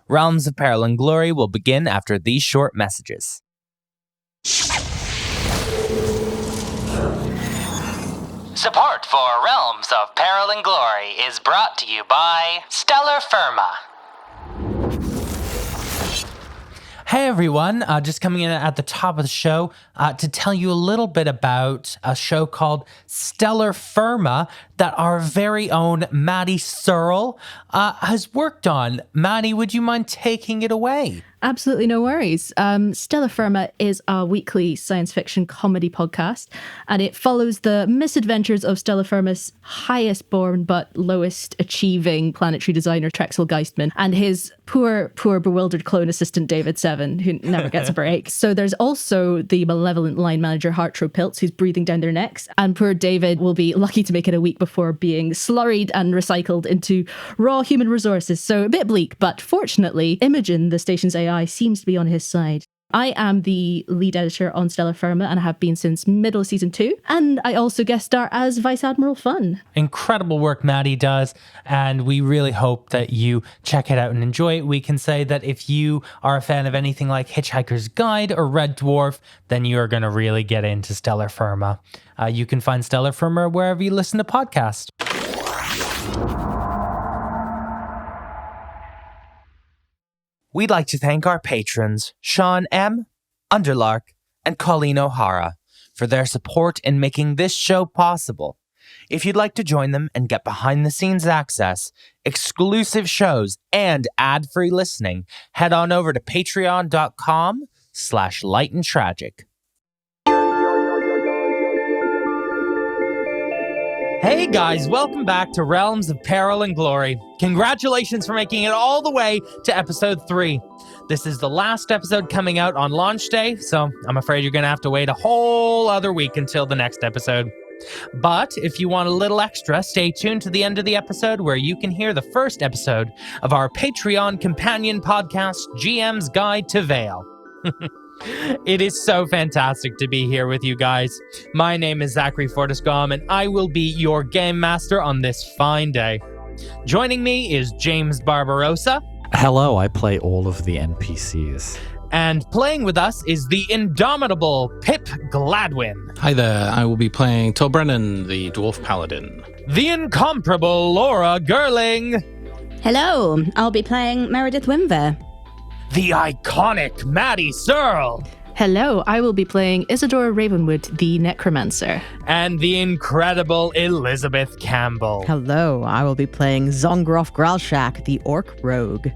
Realms of Peril and Glory will begin after these short messages. Support for Realms of Peril and Glory is brought to you by Stellar Firma. Hey everyone, just coming in at the top of the show to tell you a little bit about a show called Stellar Firma that our very own Maddy Searle has worked on. Maddy, would you mind taking it away? Absolutely no worries. Stellar Firma is a weekly science fiction comedy podcast, and it follows the misadventures of Stellar Firma's highest born but lowest achieving planetary designer Trexel Geistman and his poor bewildered clone assistant David Seven, who never gets a break. So there's also the malevolent line manager Hartro Piltz, who's breathing down their necks, and poor David will be lucky to make it a week before being slurried and recycled into raw human resources. So a bit bleak, but fortunately, Imogen, the station's AI, seems to be on his side. I am the lead editor on Stellar Firma and have been since middle of season 2. And I also guest star as Vice Admiral Fun. Incredible work Maddy does, and we really hope that you check it out and enjoy it. We can say that if you are a fan of anything like Hitchhiker's Guide or Red Dwarf, then you are going to really get into Stellar Firma. You can find Stellar Firma wherever you listen to podcasts. We'd like to thank our patrons, Sean M., Underlark, and Colleen O'Hara, for their support in making this show possible. If you'd like to join them and get behind-the-scenes access, exclusive shows, and ad-free listening, head on over to patreon.com/lightandtragic. Hey guys, welcome back to Realms of Peril and Glory. Congratulations for making it all the way to episode 3. This is the last episode coming out on launch day, so I'm afraid you're going to have to wait a whole other week until the next episode. But if you want a little extra, stay tuned to the end of the episode where you can hear the first episode of our Patreon companion podcast, GM's Guide to Vael. It is so fantastic to be here with you guys. My name is Zachary Fortais-Gomm, and I will be your game master on this fine day. Joining me is James Barbarossa. Hello, I play all of the NPCs. And playing with us is the indomitable Pip Gladwin. Hi there, I will be playing Torbrennan, the Dwarf Paladin. The incomparable Laura Gerling. Hello, I'll be playing Maerydyth Wimver. The iconic Maddy Searle. Hello, I will be playing Isadora Ravenwood, the Necromancer. And the incredible Elizabeth Campbell. Hello, I will be playing Zongroff Gralshak, the Orc Rogue.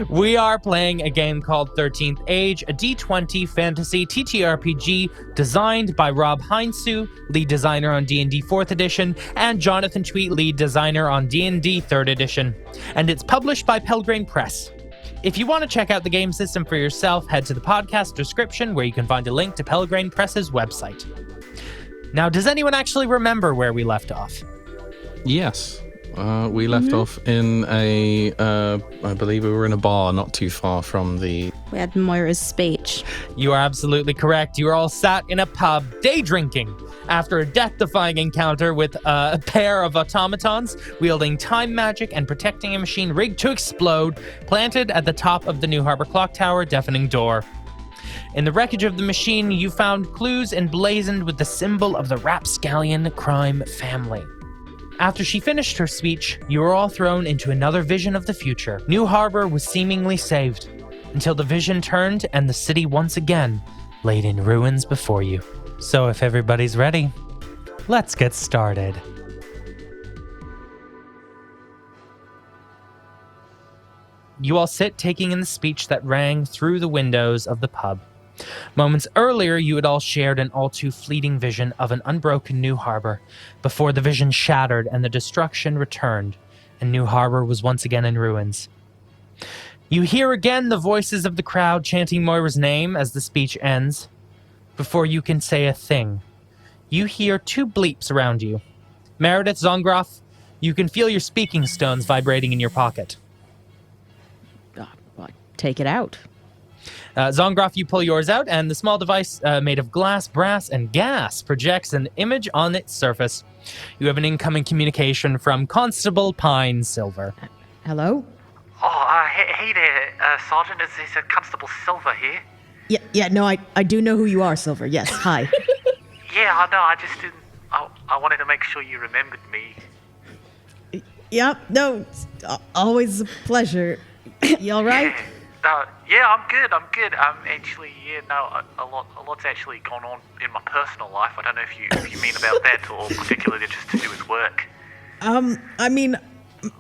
We are playing a game called 13th Age, a D20 fantasy TTRPG designed by Rob Heinsu, lead designer on D&D 4th edition, and Jonathan Tweet, lead designer on D&D 3rd edition. And it's published by Pelgrane Press. If you want to check out the game system for yourself, head to the podcast description where you can find a link to Pelgrane Press's website. Now, does anyone actually remember where we left off? Yes, we left off in I believe we were in a bar not too far from the... We had Moira's speech. You are absolutely correct. You were all sat in a pub, day drinking, after a death-defying encounter with a pair of automatons wielding time magic and protecting a machine rigged to explode, planted at the top of the New Harbour Clock Tower, deafening door. In the wreckage of the machine, you found clues emblazoned with the symbol of the rapscallion crime family. After she finished her speech, you were all thrown into another vision of the future. New Harbour was seemingly saved, until the vision turned and the city once again laid in ruins before you. So if everybody's ready, let's get started. You all sit taking in the speech that rang through the windows of the pub. Moments earlier, you had all shared an all too fleeting vision of an unbroken New Harbour, before the vision shattered and the destruction returned, and New Harbour was once again in ruins. You hear again the voices of the crowd chanting Moira's name as the speech ends. Before you can say a thing, you hear 2 bleeps around you. Maerydyth, Zongroff, you can feel your speaking stones vibrating in your pocket. Take it out. Zongroff, you pull yours out, and the small device made of glass, brass, and gas projects an image on its surface. You have an incoming communication from Constable Pine Silver. Hello? Oh, Hey there, Sergeant. Is Constable Silver here? Yeah, no, I do know who you are, Silver. Yes, hi. Yeah, I know. I just didn't. I wanted to make sure you remembered me. Yep, no, it's always a pleasure. You all right? Yeah, I'm good. Actually, a lot's actually gone on in my personal life. I don't know if you mean about that or particularly just to do with work. I mean,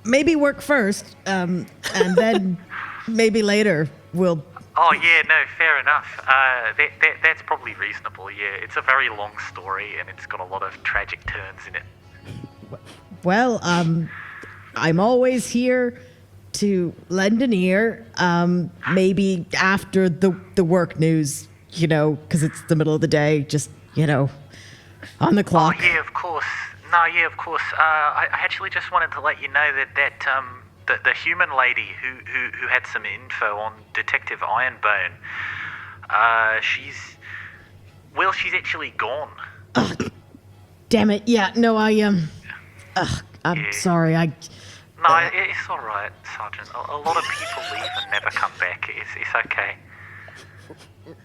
maybe work first, and then maybe later we'll... Oh, yeah, no, fair enough. That's probably reasonable, yeah. It's a very long story, and it's got a lot of tragic turns in it. Well, I'm always here to lend an ear, maybe after the work news, because it's the middle of the day, just, on the clock. Oh, yeah, of course. No, yeah, of course. I actually just wanted to let you know that the human lady who had some info on Detective Ironbone, she's actually gone. Damn it! Yeah, no, I'm sorry. No, it's all right, Sergeant. A lot of people leave and never come back. It's okay.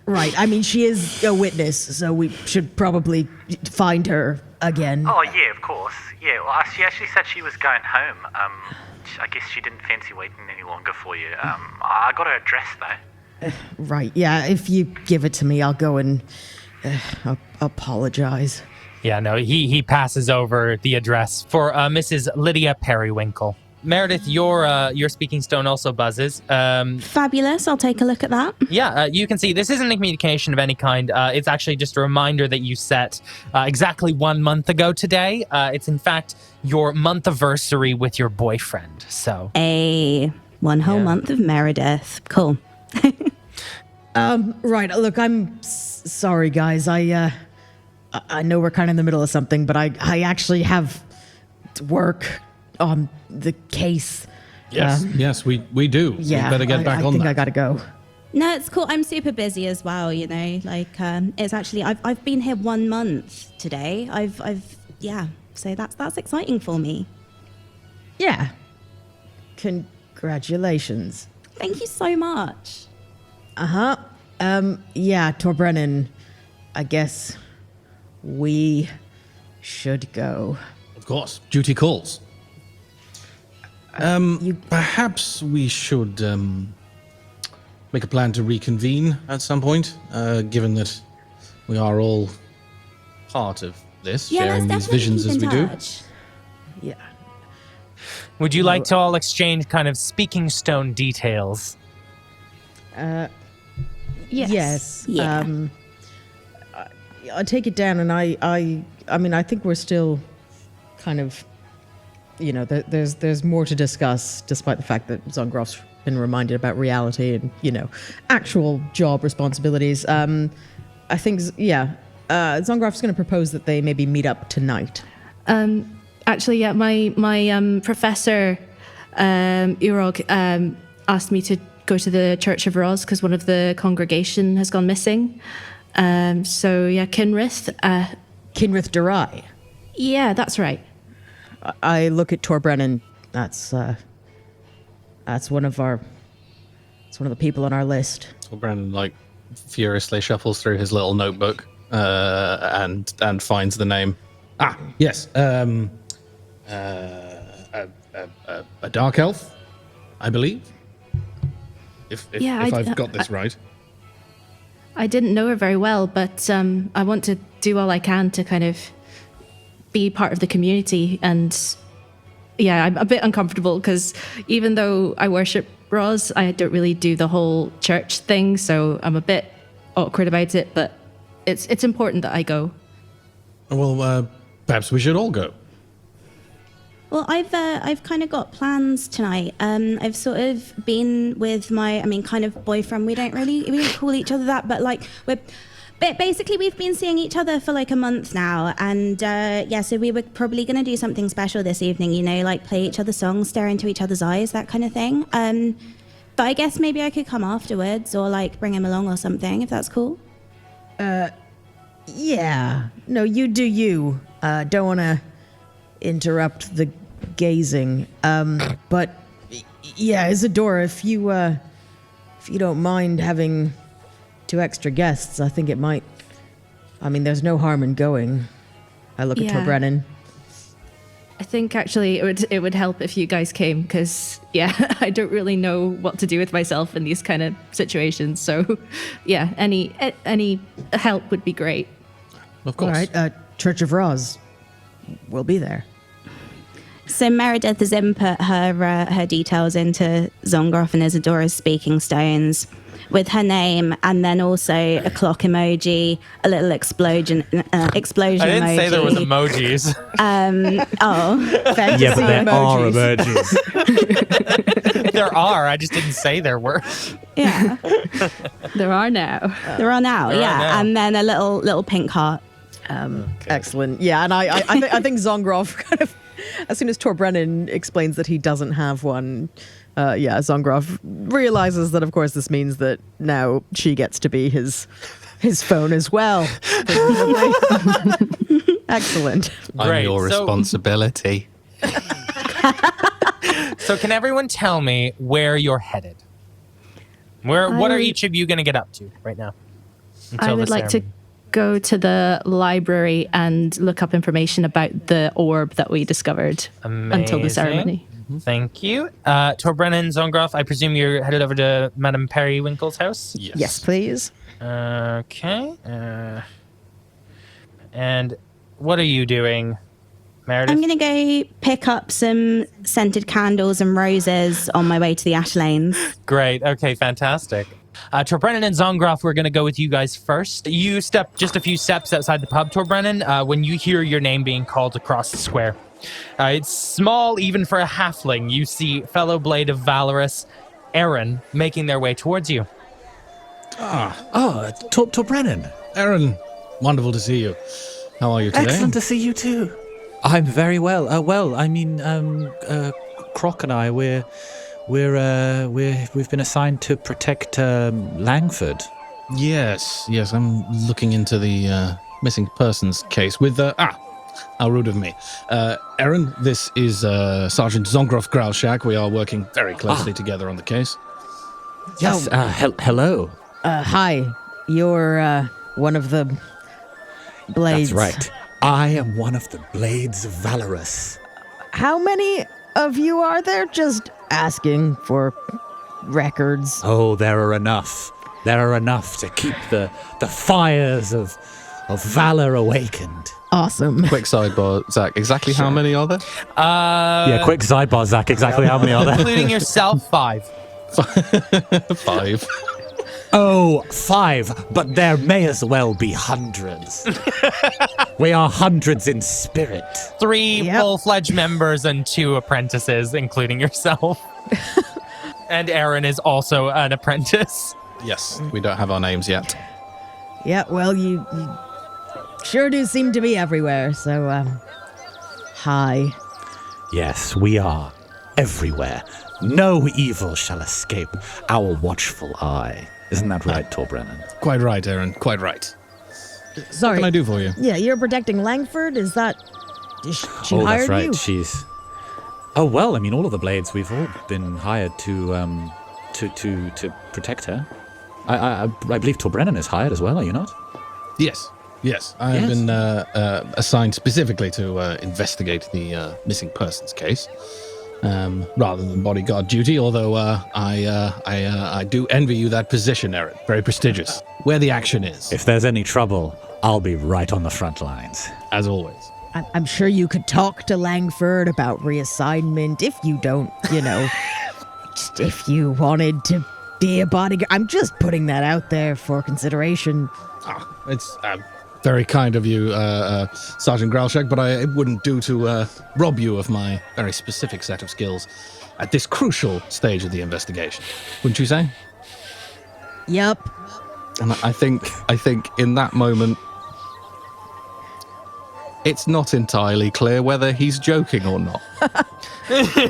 Right. I mean, she is a witness, so we should probably find her again. Oh yeah, of course. Yeah. Well, she actually said she was going home. I guess she didn't fancy waiting any longer for you. I got her address though. Right. Yeah. If you give it to me, I'll go and apologize. Yeah, no, he passes over the address for Mrs. Lydia Periwinkle. Maerydyth, your speaking stone also buzzes. Fabulous. I'll take a look at that. Yeah, you can see this isn't a communication of any kind. It's actually just a reminder that you set exactly 1 month ago today. It's in fact your month-iversary with your boyfriend. So one whole month of Maerydyth. Cool. Right. Look, I'm sorry, guys. I know we're kind of in the middle of something, but I actually have to work on the case. Yes, we do. Yeah, we better get back on that. I think I gotta go. No, it's cool. I'm super busy as well, it's actually, I've been here 1 month today. So that's exciting for me. Yeah. Congratulations. Thank you so much. Uh-huh. Yeah, Torbrennan, I guess we should go. Of course, duty calls. Perhaps we should make a plan to reconvene at some point, given that we are all part of this, sharing these visions as we do. Yeah. Would you like to all exchange kind of speaking stone details? Yes. Yeah. I take it down, and I mean, I think we're still kind of, there's more to discuss, despite the fact that Zongroff's been reminded about reality and, actual job responsibilities. I think, Zongroff's going to propose that they maybe meet up tonight. Actually, yeah, my professor, Urog, asked me to go to the Church of Roz because one of the congregation has gone missing. So, yeah, Kinrith. Kinrith Durai. Yeah, that's right. I look at Torbrennan. That's one of the people on our list. Torbrennan furiously shuffles through his little notebook and finds the name. Ah, yes. A dark elf, I believe. If I've got this right. I didn't know her very well, but I want to do all I can to kind of be part of the community. And yeah, I'm a bit uncomfortable because even though I worship Roz, I don't really do the whole church thing, so I'm a bit awkward about it, but it's important that I go. Well, perhaps we should all go. Well, I've kind of got plans tonight. I've sort of been with my, kind of boyfriend. We don't call each other that, but basically we've been seeing each other for a month now, and so we were probably going to do something special this evening, play each other's songs, stare into each other's eyes, that kind of thing. But I guess maybe I could come afterwards or bring him along or something, if that's cool. Yeah. No, you do you. Don't want to interrupt the gazing. But Yeah, Isadora, if you don't mind having 2 extra guests, I think it might. I mean, there's no harm in going. I look at Yeah. Torbrennan. I think actually it would help if you guys came because, yeah, I don't really know what to do with myself in these kind of situations. So, yeah, any help would be great. Of course. All right, Church of Roz. We'll be there. So Maerydyth has input her details into Zongroff and Isadora's speaking stones with her name, and then also a clock emoji, a little explosion emoji. I didn't say there was emojis. Fantasy Yeah, but there are emojis. emojis. There are. I just didn't say there were. Yeah, There are now. they're on now. They're on Yeah, now. and then a little pink heart. Excellent. Yeah, and I think Zongroff kind of, as soon as Torbrennan explains that he doesn't have one, Zongroff realizes that, of course, this means that now she gets to be his phone as well. Excellent. Great. I'm your responsibility. So can everyone tell me where you're headed? What are each of you going to get up to right now? I would like to go to the library and look up information about the orb that we discovered until the Amazing. ceremony. Thank you. Torbrennan, Zongroff, I presume you're headed over to Madame Periwinkle's house? Yes, please. Okay. And what are you doing, Maerydyth? I'm gonna go pick up some scented candles and roses on my way to the Ash Lanes. Great. Okay, fantastic. Torbrennan and Zongroff, we're going to go with you guys first. You step just a few steps outside the pub, Torbrennan, when you hear your name being called across the square. It's small, even for a halfling. You see fellow blade of Valorous, Aaron, making their way towards you. Oh, Torbrennan. Aaron, wonderful to see you. How are you today? Excellent to see you too. I'm very well. Croc and I, we've been assigned to protect Langford. Yes, I'm looking into the missing persons case with how rude of me. Aaron, this is Sergeant Zongroff Growlshack. We are working very closely together on the case. Yes. Hello. Hi. You're one of the blades. That's right. I am one of the Blades of Valorous. How many of you are there? Just asking for records. Oh, there are enough. There are enough to keep the fires of valor awakened. Awesome. Quick sidebar, Zach. Exactly how many are there? Yeah, quick sidebar, Zach. Exactly how many are there? Including yourself, 5. 5. Oh, 5, but there may as well be hundreds. We are hundreds in spirit. 3 Yep. full-fledged members and 2 apprentices, including yourself. And Aaron is also an apprentice. Yes, we don't have our names yet. Yeah, well, you sure do seem to be everywhere, so, hi. Yes, we are everywhere. No evil shall escape our watchful eye. Isn't that right, Torbrennan? Quite right, Aaron. Quite right. Sorry. What can I do for you? Yeah, you're protecting Langford? Is that... She Oh, hired that's right. you? She's... Oh, well, I mean, all of the blades, we've all been hired to protect her. I believe Torbrennan is hired as well, are you not? Yes. I have been assigned specifically to investigate the missing persons case, rather than bodyguard duty. Although I do envy you that position, Aaron. Very prestigious. Where the action is, If there's any trouble, I'll be right on the front lines. as always. I'm sure you could talk to Langford about reassignment if you don't, just if you wanted to be a bodyguard. I'm just putting that out there for consideration. It's very kind of you, Sergeant Growlshack, but it wouldn't do to rob you of my very specific set of skills at this crucial stage of the investigation. Wouldn't you say? Yep. And I think in that moment, it's not entirely clear whether he's joking or not.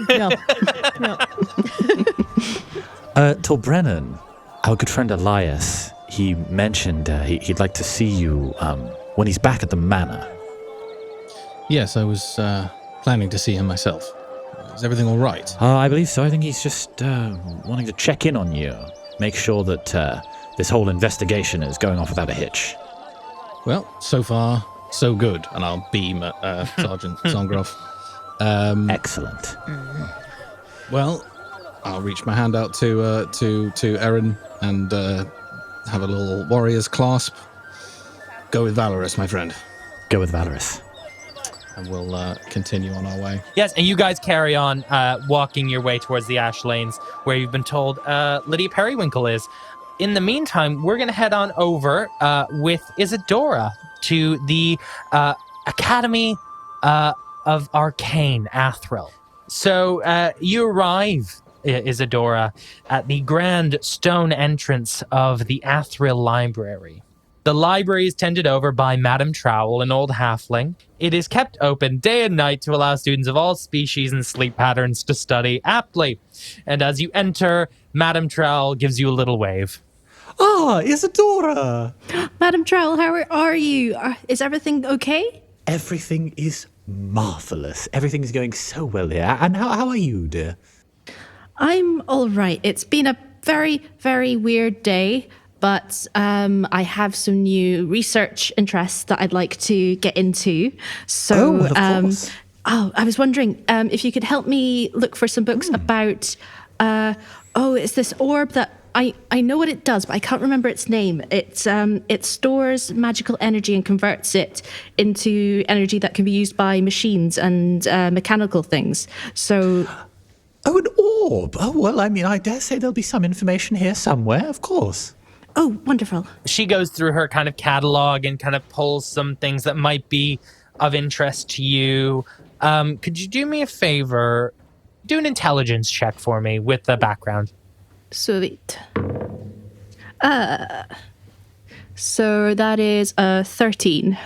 No. Torbrennan, our good friend Elias, he mentioned he'd like to see you when he's back at the manor. Yes, I was planning to see him myself. Is everything all right? I believe so. I think he's just wanting to check in on you. Make sure that this whole investigation is going off without a hitch. Well, so far, so good. And I'll beam at Sergeant Zongroff. Excellent. Well, I'll reach my hand out to Erin and have a little warrior's clasp. Go with Valorous, my friend. Go with Valorous. And we'll continue on our way. Yes, and you guys carry on walking your way towards the Ash Lanes, where you've been told Lydia Periwinkle is. In the meantime, we're going to head on over with Isadora to the Academy of Arcane Athril. So you arrive, Isadora, at the grand stone entrance of the Athril Library. The library is tended over by Madame Trowel, an old halfling. It is kept open day and night to allow students of all species and sleep patterns to study aptly. And as you enter, Madame Trowel gives you a little wave. Ah, Isadora! Madam Trowell, how are you? Is everything okay? Everything is marvelous. Everything is going so well here. And how are you, dear? I'm all right. It's been a very, very weird day, but I have some new research interests that I'd like to get into. So, of course. I was wondering if you could help me look for some books about. It's this orb that I know what it does, but I can't remember its name. It stores magical energy and converts it into energy that can be used by machines and mechanical things. So. Oh, an orb. Oh, well, I mean, I dare say there'll be some information here somewhere, of course. Oh, wonderful. She goes through her kind of catalog and kind of pulls some things that might be of interest to you. Could you do me a favor? Do an intelligence check for me with the background. Sweet. So that is 13.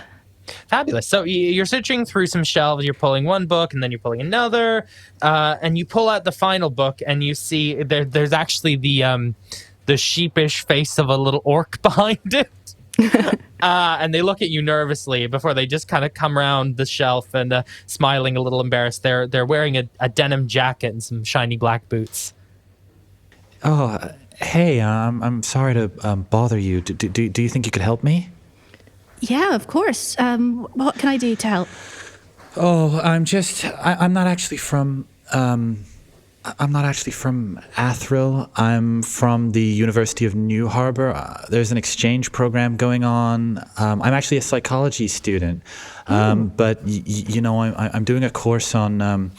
Fabulous. So you're searching through some shelves. You're pulling one book, and then you're pulling another, and you pull out the final book, and you see there's actually the sheepish face of a little orc behind it. And they look at you nervously before they just kind of come around the shelf and smiling a little embarrassed. They're wearing a denim jacket and some shiny black boots. Oh, hey, I'm sorry to bother you. Do you think you could help me? Yeah, of course. What can I do to help? Oh, I'm not actually from Athril. I'm from the University of New Harbour. There's an exchange program going on. I'm actually a psychology student, but I'm doing a course on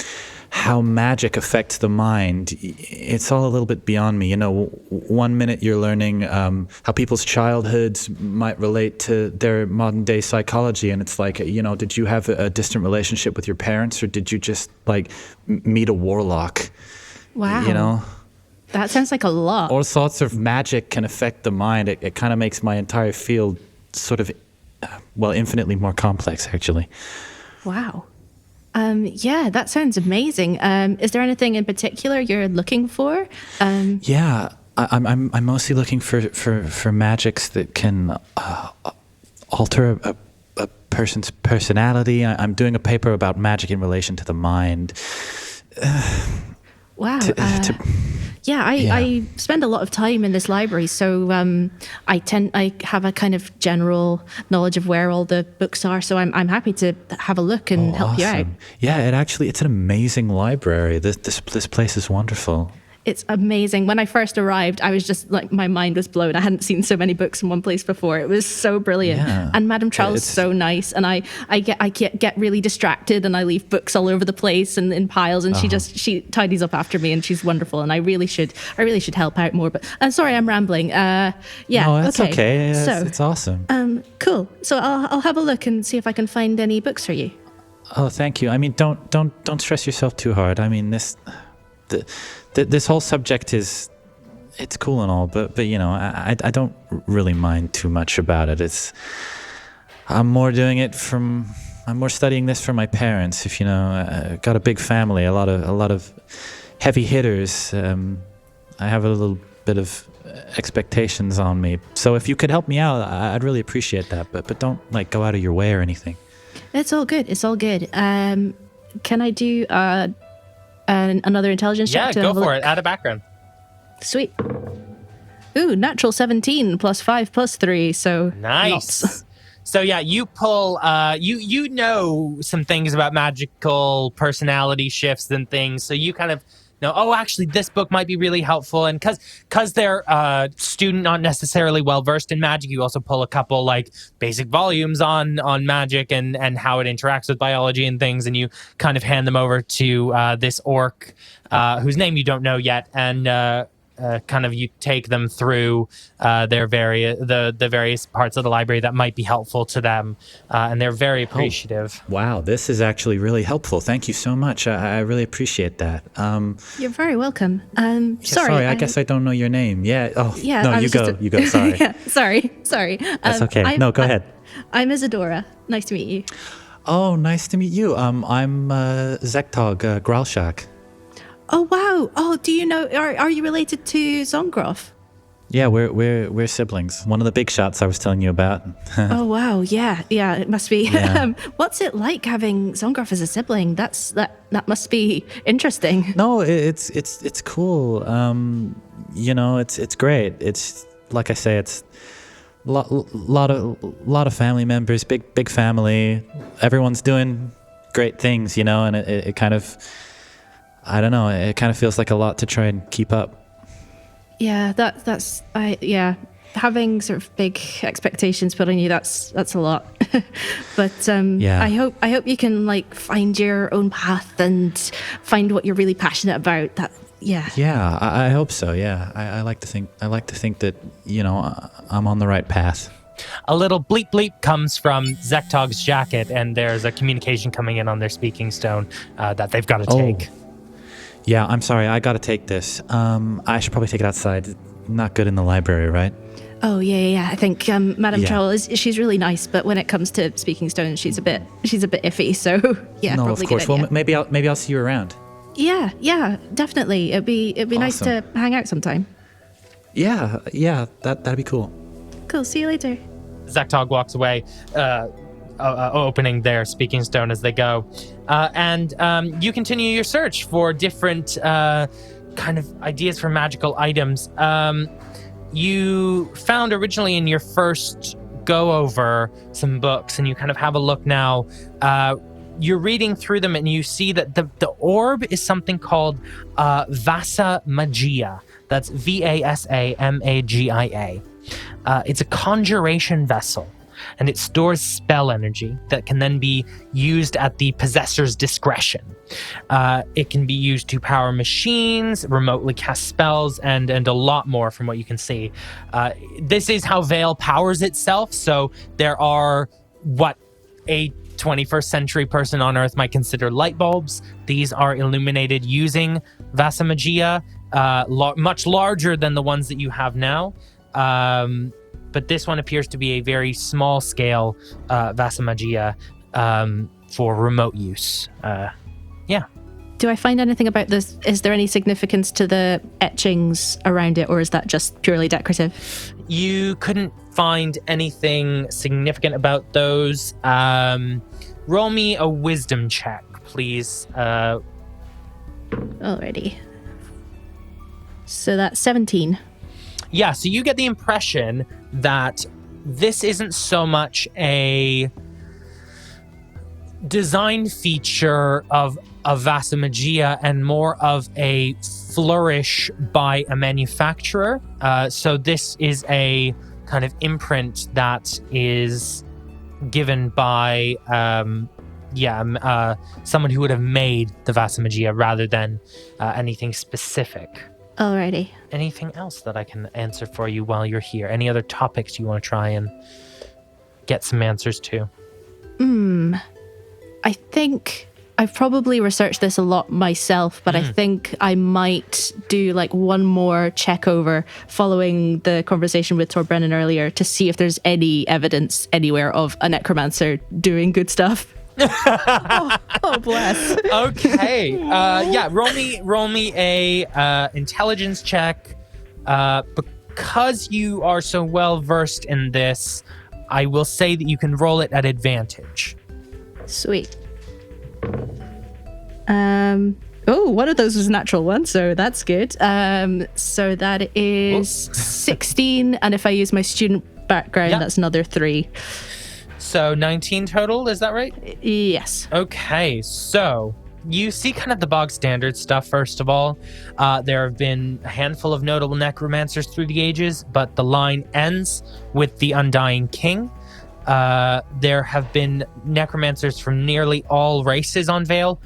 how magic affects the mind. It's all a little bit beyond me. 1 minute you're learning how people's childhoods might relate to their modern day psychology, and it's like, did you have a distant relationship with your parents, or did you just meet a warlock? Wow. That sounds like a lot. All sorts of magic can affect the mind. It kind of makes my entire field sort of, infinitely more complex, actually. Wow. Yeah, that sounds amazing. Is there anything in particular you're looking for? Yeah, I'm mostly looking for magics that can alter a person's personality. I'm doing a paper about magic in relation to the mind. Wow. I spend a lot of time in this library, so I have a kind of general knowledge of where all the books are. So I'm happy to have a look and help you out. Yeah, it's an amazing library. This place is wonderful. It's amazing. When I first arrived, I was just my mind was blown. I hadn't seen so many books in one place before. It was so brilliant. Yeah. And Madame Trowell's so nice. And I get really distracted, and I leave books all over the place and in piles. And she tidies up after me, and she's wonderful. And I really should help out more. But I'm sorry, I'm rambling. No, that's okay. It's awesome. Cool. So I'll have a look and see if I can find any books for you. Oh, thank you. I mean, don't stress yourself too hard. I mean, this whole subject it's cool and all, but I don't really mind too much about it. I'm more studying this for my parents. If I got a big family, a lot of heavy hitters. I have a little bit of expectations on me. So if you could help me out, I'd really appreciate that. But don't go out of your way or anything. It's all good. Can I do another intelligence check? Yeah, go for it. Add a background. Sweet. Ooh, natural 17 plus 5 plus 3. So nice. Lots. So yeah, you pull. You know some things about magical personality shifts and things. So you kind of know. Oh, actually, this book might be really helpful. And because they're student, not necessarily well versed in magic, you also pull a couple like basic volumes on magic and how it interacts with biology and things. And you kind of hand them over to this orc, whose name you don't know yet, and. Kind of you take them through the various parts of the library that might be helpful to them, and they're very appreciative. Oh, wow, this is actually really helpful. Thank you so much. I really appreciate that. You're very welcome. Sorry, I guess I don't know your name. Yeah. Oh, yeah. No, you go. Sorry. Yeah, sorry. That's okay. No, go ahead. I'm Isadora. Nice to meet you. Oh, nice to meet you. I'm Zektog Gralshak. Oh wow! Oh, do you know? Are you related to Zongroff? Yeah, we're siblings. One of the big shots I was telling you about. Oh wow! Yeah, it must be. Yeah. What's it like having Zongroff as a sibling? That must be interesting. No, it's cool. It's great. It's like I say, it's lot of family members, big family. Everyone's doing great things, and it kind of. I don't know. It kind of feels like a lot to try and keep up. Yeah, having sort of big expectations put on you, that's a lot. But yeah. I hope you can like find your own path and find what you're really passionate about. Yeah, I hope so. Yeah, I like to think that I'm on the right path. A little bleep bleep comes from Zektog's jacket, and there's a communication coming in on their speaking stone that they've got to take. Yeah, I'm sorry. I got to take this. I should probably take it outside. Not good in the library, right? Oh yeah. I think Madame Troll she's really nice, but when it comes to speaking stone, she's a bit iffy. So yeah, no, probably of course. Well, maybe I'll see you around. Yeah, definitely. It'd be awesome. Nice to hang out sometime. Yeah, that'd be cool. Cool. See you later. Zektog walks away, opening their speaking stone as they go. And you continue your search for different kind of ideas for magical items. You found originally in your first go over some books, and you kind of have a look now. You're reading through them, and you see that the orb is something called Vasa Magia. That's Vasamagia. It's a conjuration vessel. And it stores spell energy that can then be used at the possessor's discretion. It can be used to power machines, remotely cast spells, and a lot more from what you can see. This is how Vael powers itself. So there are what a 21st century person on Earth might consider light bulbs. These are illuminated using Vasa Magia, much larger than the ones that you have now. But this one appears to be a very small scale Vasa Magia for remote use. Do I find anything about this? Is there any significance to the etchings around it, or is that just purely decorative? You couldn't find anything significant about those. Roll me a wisdom check, please. Alrighty. So that's 17. Yeah, so you get the impression that this isn't so much a design feature of Vasa Magia and more of a flourish by a manufacturer. So this is a kind of imprint that is given by someone who would have made the Vasa Magia rather than anything specific. Alrighty. Anything else that I can answer for you while you're here? Any other topics you want to try and get some answers to? I think I've probably researched this a lot myself, but I think I might do like one more check over following the conversation with Torbrennan earlier to see if there's any evidence anywhere of a necromancer doing good stuff. oh, bless. Okay. Roll me a intelligence check. Because you are so well versed in this, I will say that you can roll it at advantage. Sweet. Oh, one of those was a natural one, so that's good. So that is 16, and if I use my student background, that's another 3. So 19 total, is that right? Yes. Okay, so you see kind of the bog standard stuff, first of all. There have been a handful of notable necromancers through the ages, but the line ends with the Undying King. There have been necromancers from nearly all races on Vael.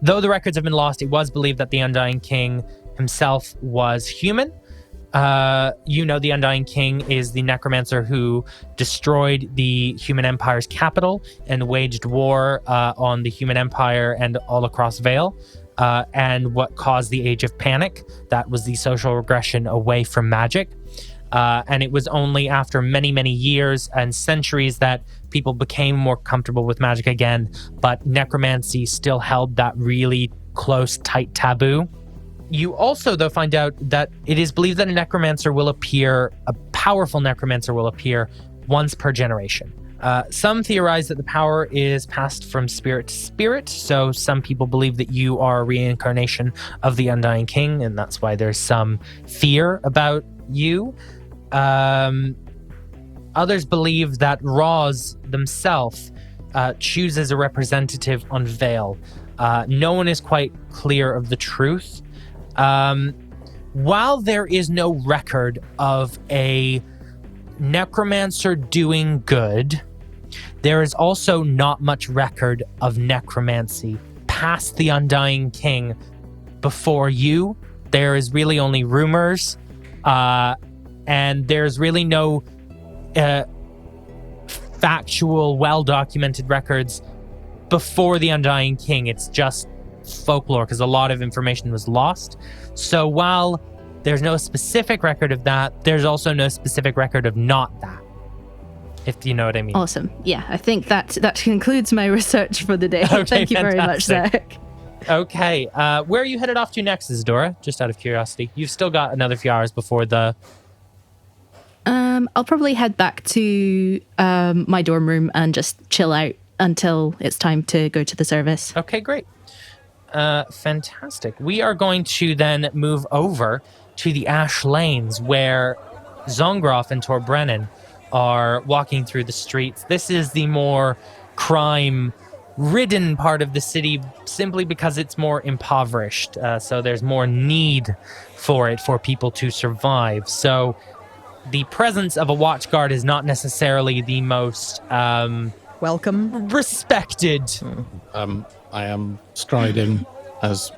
Though the records have been lost, it was believed that the Undying King himself was human. The Undying King is the necromancer who destroyed the human empire's capital and waged war on the human empire and all across Vael, and what caused the Age of Panic. That was the social regression away from magic. And it was only after many, many years and centuries that people became more comfortable with magic again, but necromancy still held that really close, tight taboo. You also, though, find out that it is believed that a powerful necromancer will appear once per generation. Some theorize that the power is passed from spirit to spirit, so some people believe that you are a reincarnation of the Undying King, and that's why there's some fear about you. Others believe that Roz themselves chooses a representative on Vael. No one is quite clear of the truth. While there is no record of a necromancer doing good, there is also not much record of necromancy past the Undying King before you. There is really only rumors, and there's really no factual, well-documented records before the Undying King. It's just folklore because a lot of information was lost. So while there's no specific record of that, there's also no specific record of not that, if you know what I mean. Awesome. Yeah, I think that concludes my research for the day. Okay, Thank you very much, Zach. Okay, where are you headed off to next, Isadora? Just out of curiosity. You've still got another few hours before the... I'll probably head back to my dorm room and just chill out until it's time to go to the service. Okay, great. Fantastic. We are going to then move over to the Ash Lanes, where Zongroff and Torbrennan are walking through the streets. This is the more crime-ridden part of the city, simply because it's more impoverished. So there's more need for it for people to survive. So the presence of a watch guard is not necessarily the most welcome, respected. I am striding as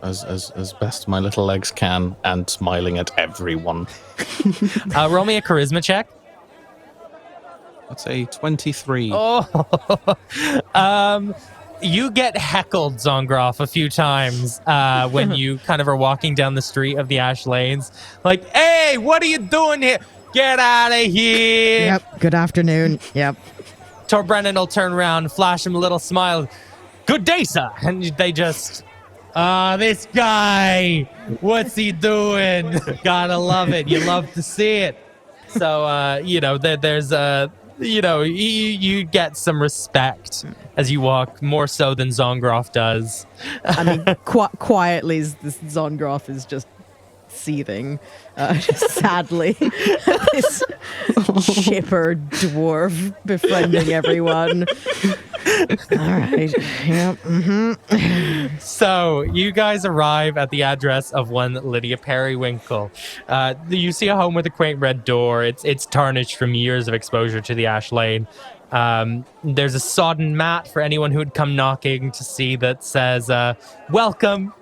best my little legs can and smiling at everyone. Roll me a charisma check. That's a 23. Oh, you get heckled, Zongroff, a few times when you kind of are walking down the street of the Ash Lanes. Like, hey, what are you doing here? Get out of here. Yep, good afternoon. Yep. Torbrennan will turn around, flash him a little smile. Good day, sir. And they just, this guy, what's he doing? Gotta love it. You love to see it. So, there's you get some respect as you walk, more so than Zongroff does. I mean, quietly, this Zongroff is just seething, sadly. This chipper dwarf befriending everyone. All right. Yep. Mm-hmm. So you guys arrive at the address of one Lydia Periwinkle. You see a home with a quaint red door. It's tarnished from years of exposure to the Ash Lane. There's a sodden mat for anyone who would come knocking to see that says, welcome.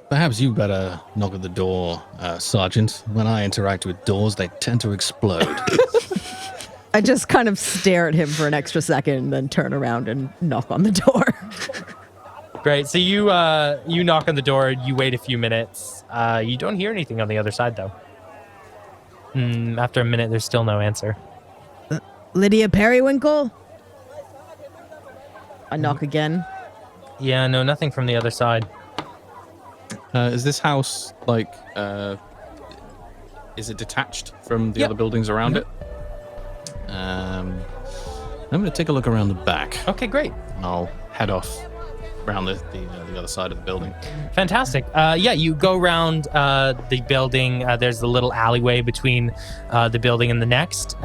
Perhaps you better knock at the door, Sergeant. When I interact with doors, they tend to explode. I just kind of stare at him for an extra second, then turn around and knock on the door. Great. So you knock on the door. You wait a few minutes. You don't hear anything on the other side, though. After a minute, there's still no answer. Lydia Periwinkle? I knock again. Yeah, no, nothing from the other side. Is this house, is it detached from the other buildings around it? I'm going to take a look around the back. Okay, great. I'll head off around the other side of the building. Fantastic. You go around the building. There's a little alleyway between the building and the next.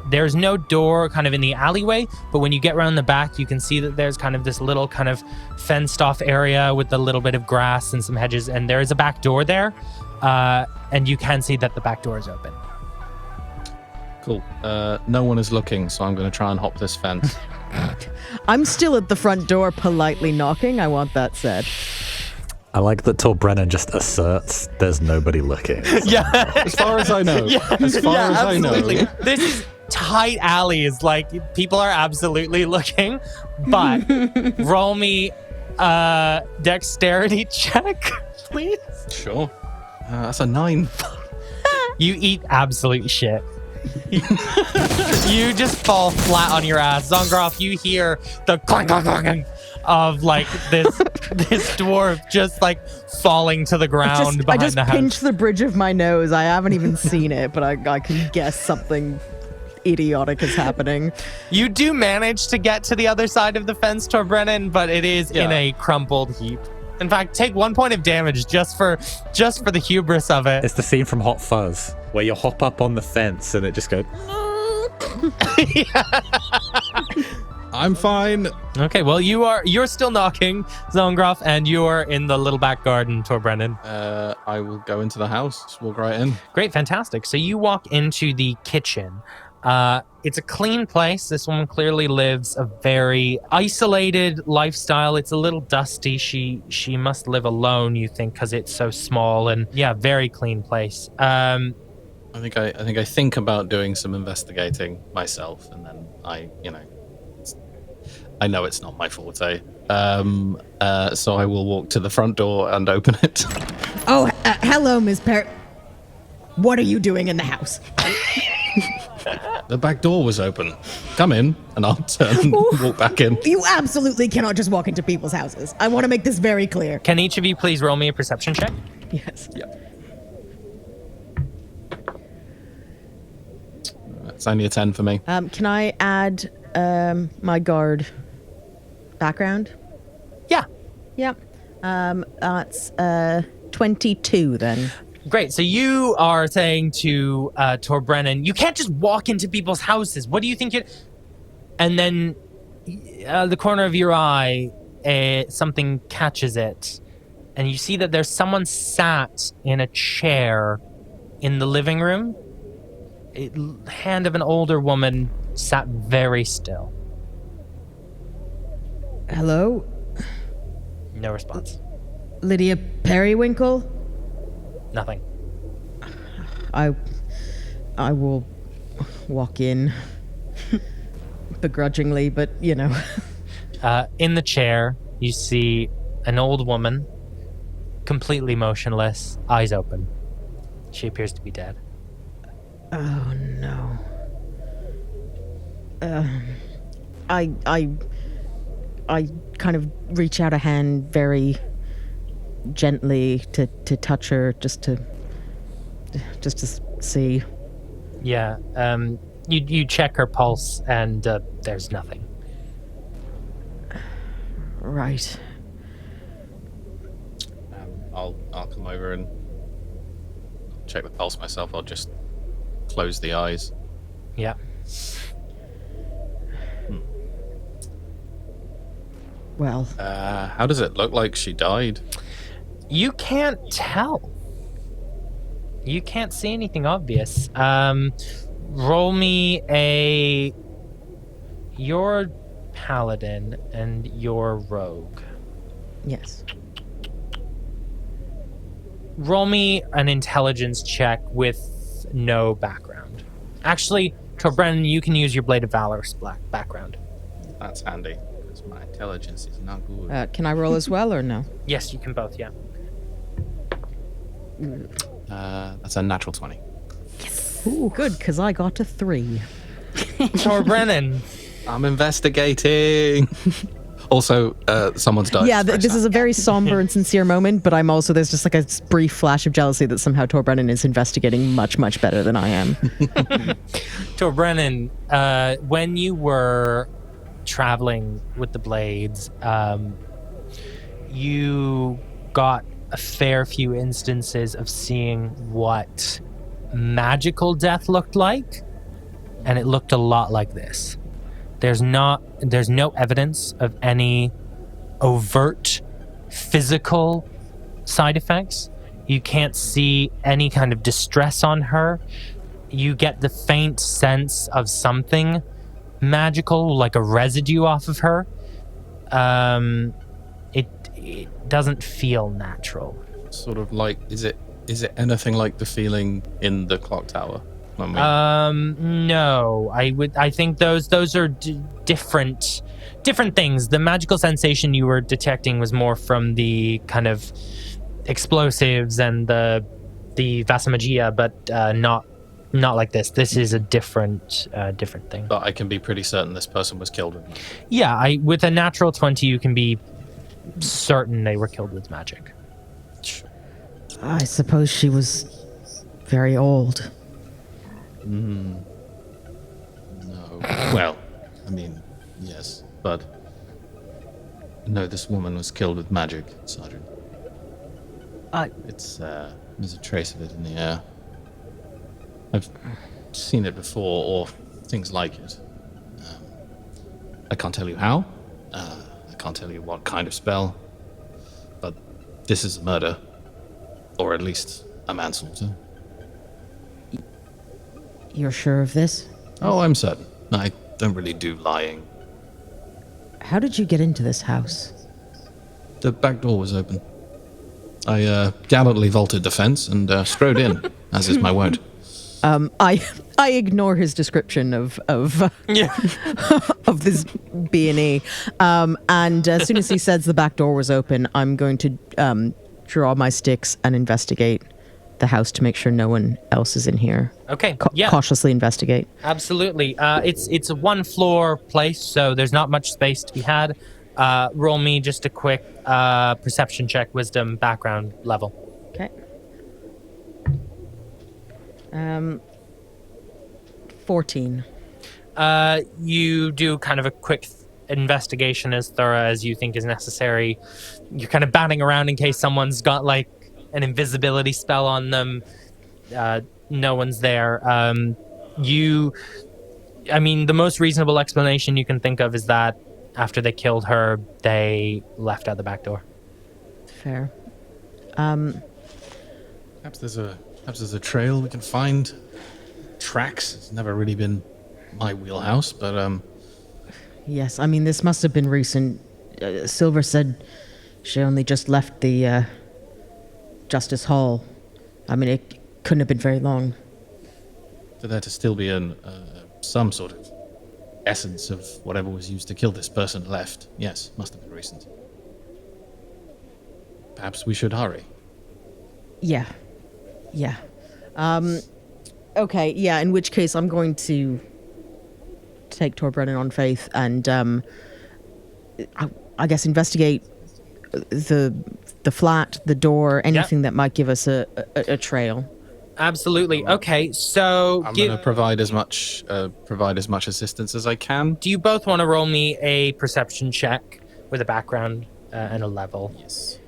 There's no door kind of in the alleyway, but when you get around the back, you can see that there's kind of this little kind of fenced off area with a little bit of grass and some hedges, and there is a back door there, and you can see that the back door is open. Cool. No one is looking, so I'm going to try and hop this fence. I'm still at the front door politely knocking. I want that said. I like that Torbrennan just asserts there's nobody looking. Yeah. As far as I know. As far as absolutely. I know. This is tight alleys. Like, people are absolutely looking, but roll me a dexterity check, please. Sure. That's a 9. You eat absolute shit. You just fall flat on your ass. Zongroff, you hear the clang, clang, clang of like this dwarf just like falling to the ground behind I just the house. pinched the bridge of my nose. I haven't even seen it, but I can guess something idiotic is happening. You do manage to get to the other side of the fence, Torbrennan, but it is in a crumpled heap. In fact, take 1 point of damage just for the hubris of it. It's the scene from Hot Fuzz where you hop up on the fence and it just goes. I'm fine. Okay, well you're still knocking, Zongroff, and you're in the little back garden, Torbrennan. I will go into the house. Just walk right in. Great, fantastic. So you walk into the kitchen. It's a clean place. This woman clearly lives a very isolated lifestyle. It's a little dusty. She must live alone, you think, because it's so small, and very clean place. I think about doing some investigating myself, and then I know it's not my forte. So I will walk to the front door and open it. Oh, hello, Miss Perry. What are you doing in the house? The back door was open. Come in, and I'll turn and walk back in. You absolutely cannot just walk into people's houses. I want to make this very clear. Can each of you please roll me a perception check? Yes. Yeah. It's only a 10 for me. Can I add my guard background? Yeah. Yep. That's 22 then. Great. So you are saying to Torbrennan, you can't just walk into people's houses. What do you think you're... And then the corner of your eye, something catches it. And you see that there's someone sat in a chair in the living room. Hand of an older woman sat very still. Hello? No response. Lydia Periwinkle? Nothing. I will walk in begrudgingly, but you know. In the chair, you see an old woman, completely motionless, eyes open. She appears to be dead. Oh no. I kind of reach out a hand very gently to touch her, just to see. Yeah. You check her pulse, and there's nothing. Right. I'll come over and check the pulse myself. I'll just close the eyes. Yeah. Well. How does it look like she died? You can't tell. You can't see anything obvious. Roll me your paladin and your rogue. Yes. Roll me an intelligence check with no background. Actually, Torbrennan, you can use your Blade of Valor's background. That's handy, because my intelligence is not good. Can I roll as well or no? Yes, you can both, yeah. That's a natural 20. Ooh, good, because I got a 3. Torbrennan. I'm investigating. Also, someone's died. Yeah, this is a very somber and sincere moment, but there's just like a brief flash of jealousy that somehow Torbrennan is investigating much, much better than I am. Torbrennan, when you were traveling with the blades, you got a fair few instances of seeing what magical death looked like, and it looked a lot like this. There's no evidence of any overt physical side effects. You can't see any kind of distress on her. You get the faint sense of something magical, like a residue off of her. It doesn't feel natural. Sort of like, is it anything like the feeling in the clock tower? When we... No. I think those are different things. The magical sensation you were detecting was more from the kind of explosives and the Vasamagia, but not like this. This is a different thing. But I can be pretty certain this person was killed with magic. Yeah, with a natural 20, you can be certain they were killed with magic. I suppose she was very old. No. Well, I mean, yes, but... No, this woman was killed with magic, Sergeant. There's a trace of it in the air. I've seen it before, or things like it. I can't tell you how. I can't tell you what kind of spell. But this is a murder. Or at least a manslaughter. You're sure of this? Oh, I'm certain. I don't really do lying. How did you get into this house? The back door was open. I gallantly vaulted the fence and strode in, as is my wont. I ignore his description of of this B&E, and as soon as he says the back door was open, I'm going to draw my sticks and investigate the house to make sure no one else is in here. Okay, yeah. Cautiously investigate. Absolutely. It's a one-floor place, so there's not much space to be had. Roll me just a quick perception check, wisdom, background level. Okay. 14. You do kind of a quick investigation as thorough as you think is necessary. You're kind of batting around in case someone's got like an invisibility spell on them. No one's there. The most reasonable explanation you can think of is that after they killed her, they left out the back door. Fair. Perhaps there's a trail we can find. Tracks. It's never really been my wheelhouse, but Yes, I mean, this must have been recent. Silver said she only just left the Justice Hall. I mean, it couldn't have been very long. for there to still be some sort of essence of whatever was used to kill this person left. Yes, must have been recent. Perhaps we should hurry. Yeah. Okay, yeah, in which case I'm going to take Torbrennan on faith and I guess investigate the flat, the door, anything that might give us a trail. Absolutely. Okay, so I'm going to provide as much assistance as I can. Do you both want to roll me a perception check with a background and a level? Yes.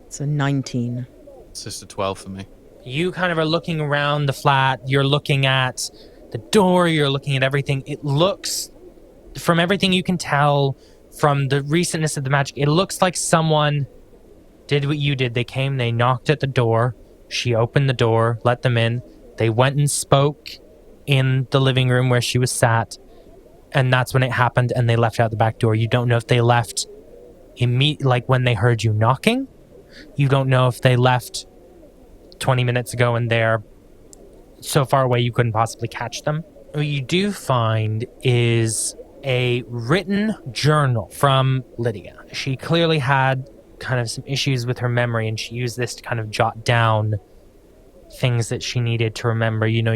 It's a 19. It's just a 12 for me. You kind of are looking around the flat. You're looking at the door. You're looking at everything. It looks, from everything you can tell, from the recentness of the magic, it looks like someone did what you did. They came, they knocked at the door. She opened the door, let them in. They went and spoke in the living room where she was sat. And that's when it happened, and they left out the back door. You don't know if they left like when they heard you knocking. You don't know if they left 20 minutes ago and they're so far away you couldn't possibly catch them. What you do find is a written journal from Lydia. She clearly had kind of some issues with her memory, and she used this to kind of jot down things that she needed to remember. You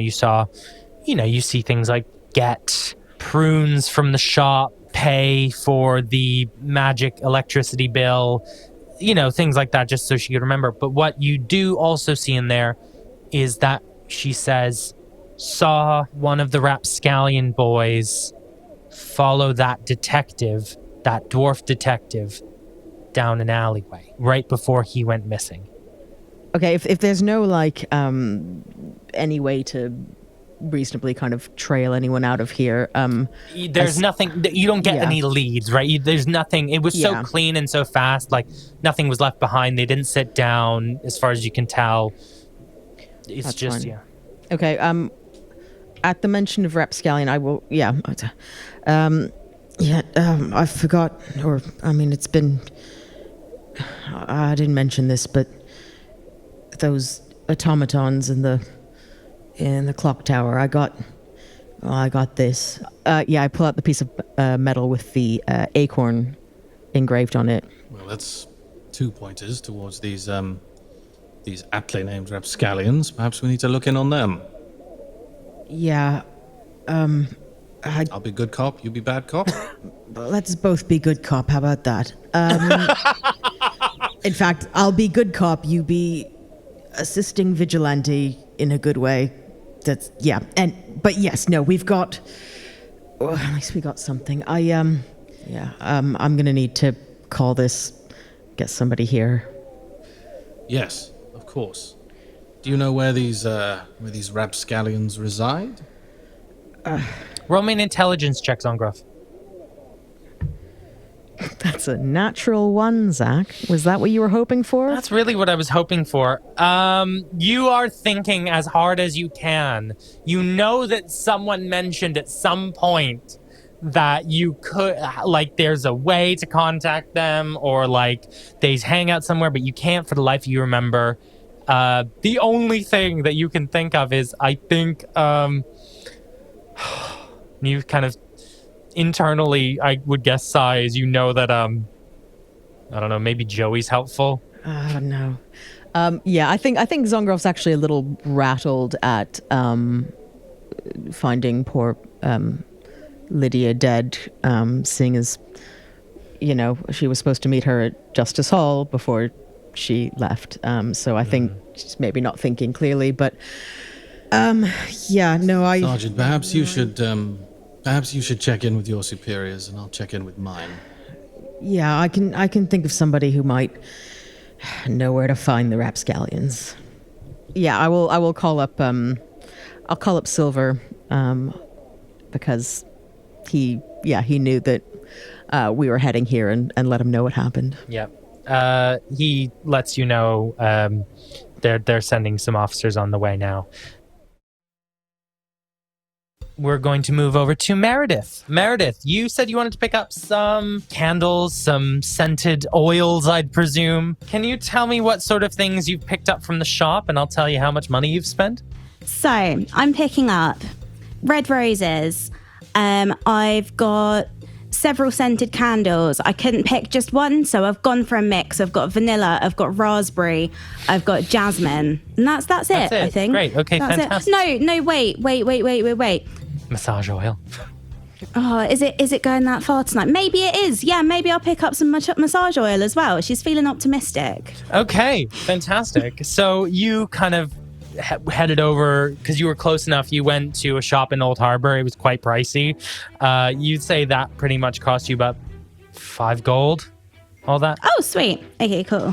see things like get prunes from the shop, pay for the magic electricity bill, things like that, just so she could remember. But what you do also see in there is that she says, saw one of the rapscallion boys follow that detective, that dwarf detective, down an alleyway right before he went missing. Okay, if there's no any way to reasonably kind of trail anyone out of here, there's nothing. You don't get any leads, right? There's nothing. It was so clean and so fast. Like nothing was left behind. They didn't sit down, as far as you can tell. It's That's just fine. Okay. At the mention of rapscallion, I will. I forgot, it's been. I didn't mention this, but those automatons in the clock tower. I got this. I pull out the piece of metal with the acorn engraved on it. Well, that's 2 pointers towards these aptly named rapscallions. Perhaps we need to look in on them. Yeah. I'll be good cop, you be bad cop. Let's both be good cop. How about that? In fact, I'll be good cop. You be assisting vigilante in a good way. But yes, no, we've got. Well, at least we got something. I'm gonna need to call this. Get somebody here. Yes, of course. Do you know where these rapscallions reside? Roll me an intelligence check, Zongroff. That's a natural one, Zach. Was that what you were hoping for? That's really what I was hoping for. You are thinking as hard as you can. You know that someone mentioned at some point that you could, there's a way to contact them, or they hang out somewhere, but you can't for the life of you remember. The only thing that you can think of is, I think, you kind of internally, I would guess, sighs. You know that, I don't know, maybe Joey's helpful. Oh, no. I think Zongroff's actually a little rattled at finding poor Lydia dead, seeing as, she was supposed to meet her at Justice Hall before she left. So I think she's maybe not thinking clearly, but Sergeant, perhaps you should check in with your superiors, and I'll check in with mine. Yeah, I can think of somebody who might know where to find the rapscallions. Yeah, I will call up. I'll call up Silver, because he knew that we were heading here, and let him know what happened. Yep. He lets you know they're sending some officers on the way now. We're going to move over to Maerydyth. Maerydyth, you said you wanted to pick up some candles, some scented oils, I'd presume. Can you tell me what sort of things you've picked up from the shop, and I'll tell you how much money you've spent? So, I'm picking up red roses. I've got several scented candles. I couldn't pick just one, so I've gone for a mix. I've got vanilla, I've got raspberry, I've got jasmine. And that's it, I think. Great, okay, that's fantastic. No, wait. Massage oil. Oh, is it going that far tonight? Maybe it is. Yeah, maybe I'll pick up some massage oil as well. She's feeling optimistic. Okay, fantastic. So you kind of headed over, because you were close enough, you went to a shop in Old Harbour. It was quite pricey. You'd say that pretty much cost you about 5 gold, all that? Oh, sweet. Okay, cool.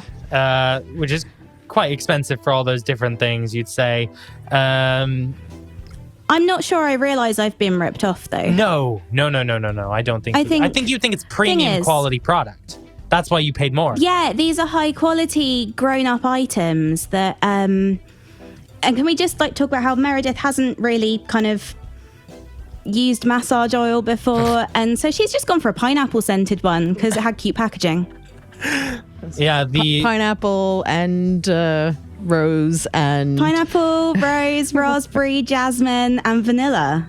Which is quite expensive for all those different things, you'd say. I'm not sure I realise I've been ripped off, though. No. I don't think. I think you think it's premium quality product. That's why you paid more. Yeah, these are high quality grown-up items that. And can we just talk about how Maerydyth hasn't really kind of used massage oil before, and so she's just gone for a pineapple scented one because it had cute packaging. Yeah, the pineapple and rose and pineapple, rose, raspberry, jasmine, and vanilla.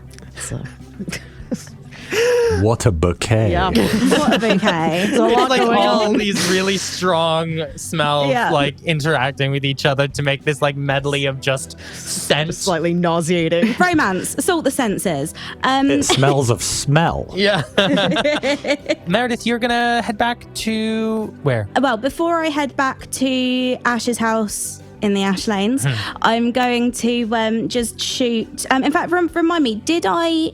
What a bouquet. Yeah. What a bouquet. It's all these really strong smells interacting with each other to make this medley of just scent. Just slightly nauseating. Romance. Assault the senses. It smells of smell. Yeah. Maerydyth, you're going to head back to where? Well, before I head back to Ash's house in the Ash Lanes, I'm going to just shoot. In fact, remind me, did I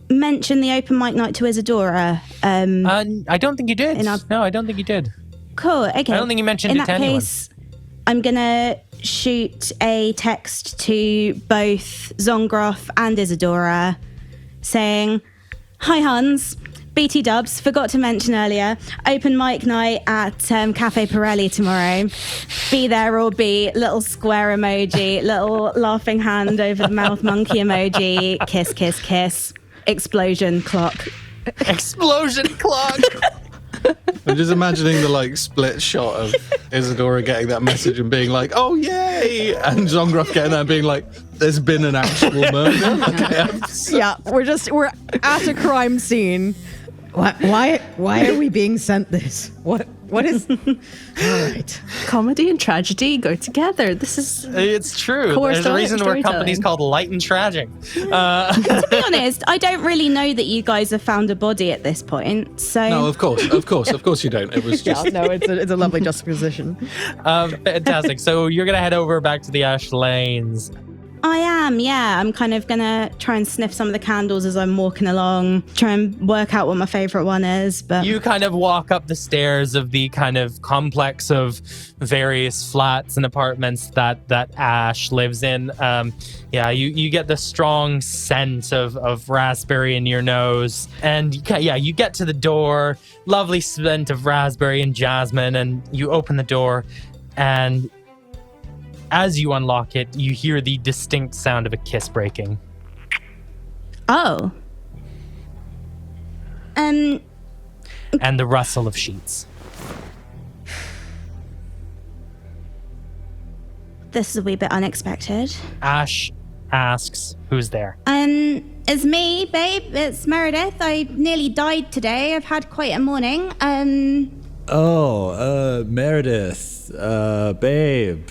mention the open mic night to Isadora? I don't think you did. No, I don't think you did. Cool. Okay. I don't think you mentioned in it to that anyone. case, I'm gonna shoot a text to both Zongroff and Isadora saying, "Hi Hans, BT Dubs, forgot to mention earlier, open mic night at Cafe Pirelli tomorrow. Be there or be," little square emoji, little laughing hand over the mouth monkey emoji, kiss, kiss, kiss, explosion clock. Explosion clock. I'm just imagining the like split shot of Isadora getting that message and being like, "Oh yay!" and Zongroff getting that and being like, "There's been an actual murder." Yeah, we're at a crime scene. Why are we being sent this? What is? All right. Comedy and tragedy go together. This is It's true. Core There's a reason storytelling. where company's called Light and Tragic. To be honest, I don't really know that you guys have found a body at this point. So No, of course you don't. It was just Yeah, no, it's a lovely juxtaposition. Fantastic. So you're gonna head over back to the Ash Lanes. I am, yeah. I'm kind of gonna try and sniff some of the candles as I'm walking along, try and work out what my favorite one is. But You kind of walk up the stairs of the kind of complex of various flats and apartments that Ash lives in. You get the strong scent of raspberry in your nose, and you get to the door. Lovely scent of raspberry and jasmine, and you open the door, and as you unlock it, you hear the distinct sound of a kiss breaking. oh, And the rustle of sheets. this is a wee bit unexpected. Ash asks, "Who's there?" It's me, babe. It's Maerydyth. I nearly died today. I've had quite a morning. Meredith, babe.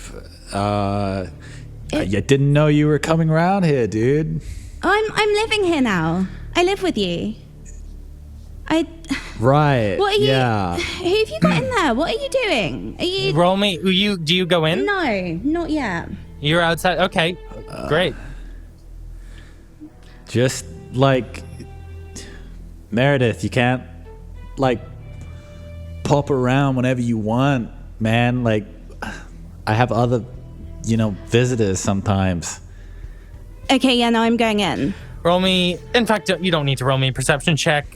You didn't know you were coming around here, dude. I'm living here now. I live with you. Right. What are you? Yeah. Who have you got in there? What are you doing? Are you? Roll me. Do you go in? No, not yet. You're outside. Okay, great. Just like Meredith, you can't like pop around whenever you want, man. Like I have other, visitors sometimes. Okay, yeah, no, I'm going in. Roll me. In fact, you don't need to roll me a perception check.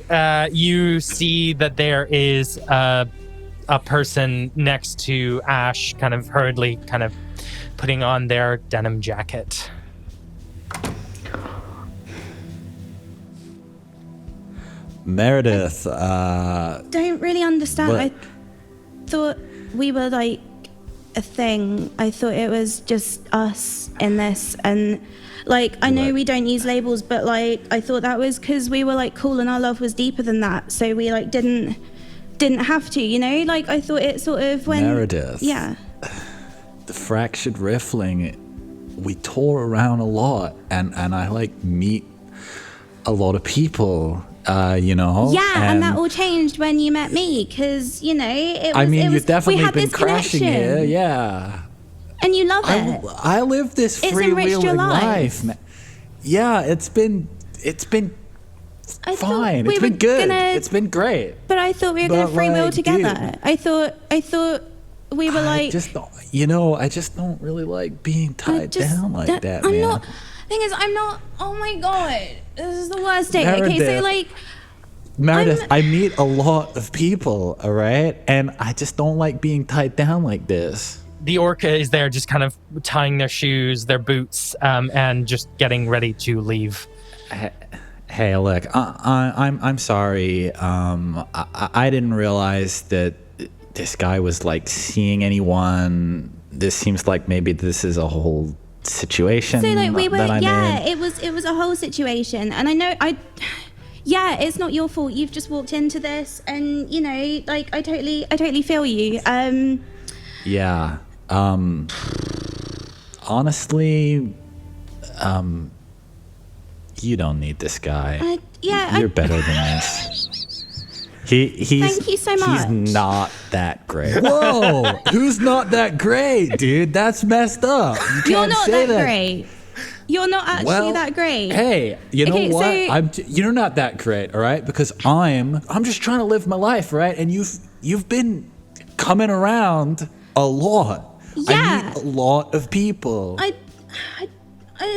You see that there is a person next to Ash, kind of hurriedly, kind of putting on their denim jacket. Meredith, Don't really understand. What? I thought we were like a thing. I thought it was just us in this, and like I know What? we don't use labels, but like I thought that was because we were like cool and our love was deeper than that, so we like didn't have to, like I thought it sort of when Meredith. yeah. the fractured riffling, we tour around a lot, and I like meet a lot of people, Yeah, and that all changed when you met me, because it was. you've definitely we had been this crashing connection, here, yeah. and you love it. I live this It's enriched your freewheeling life. life, man. Yeah, it's been I thought fine. we It's were been good. gonna- It's been great. But I thought we were going to But, freewheel like, together. dude. I thought we were like. I just don't really like being tied down like that, I'm man. not. Thing is, I'm not. Oh my god, this is the worst day. Okay, so Meredith. like. Meredith, I meet a lot of people, all right? And I just don't like being tied down like this. The orca is there, just kind of tying their shoes, their boots, and just getting ready to leave. Hey, look, I'm sorry. I didn't realize that this guy was like seeing anyone. This seems like maybe this is a whole situation So like we were, that I'm yeah, in. it was a whole situation, and I know yeah, it's not your fault. You've just walked into this, and like I totally feel you. Yeah. Honestly, you don't need this guy. You're better than this. He's Thank you so much. He's not that great. Whoa, who's not that great, dude? That's messed up. You You're can't not say that great. You're not actually that great. Hey, you know Okay, what? so- You're not that great, all right? Because I'm just trying to live my life, right? And you've been coming around a lot. Yeah. I meet a lot of people. I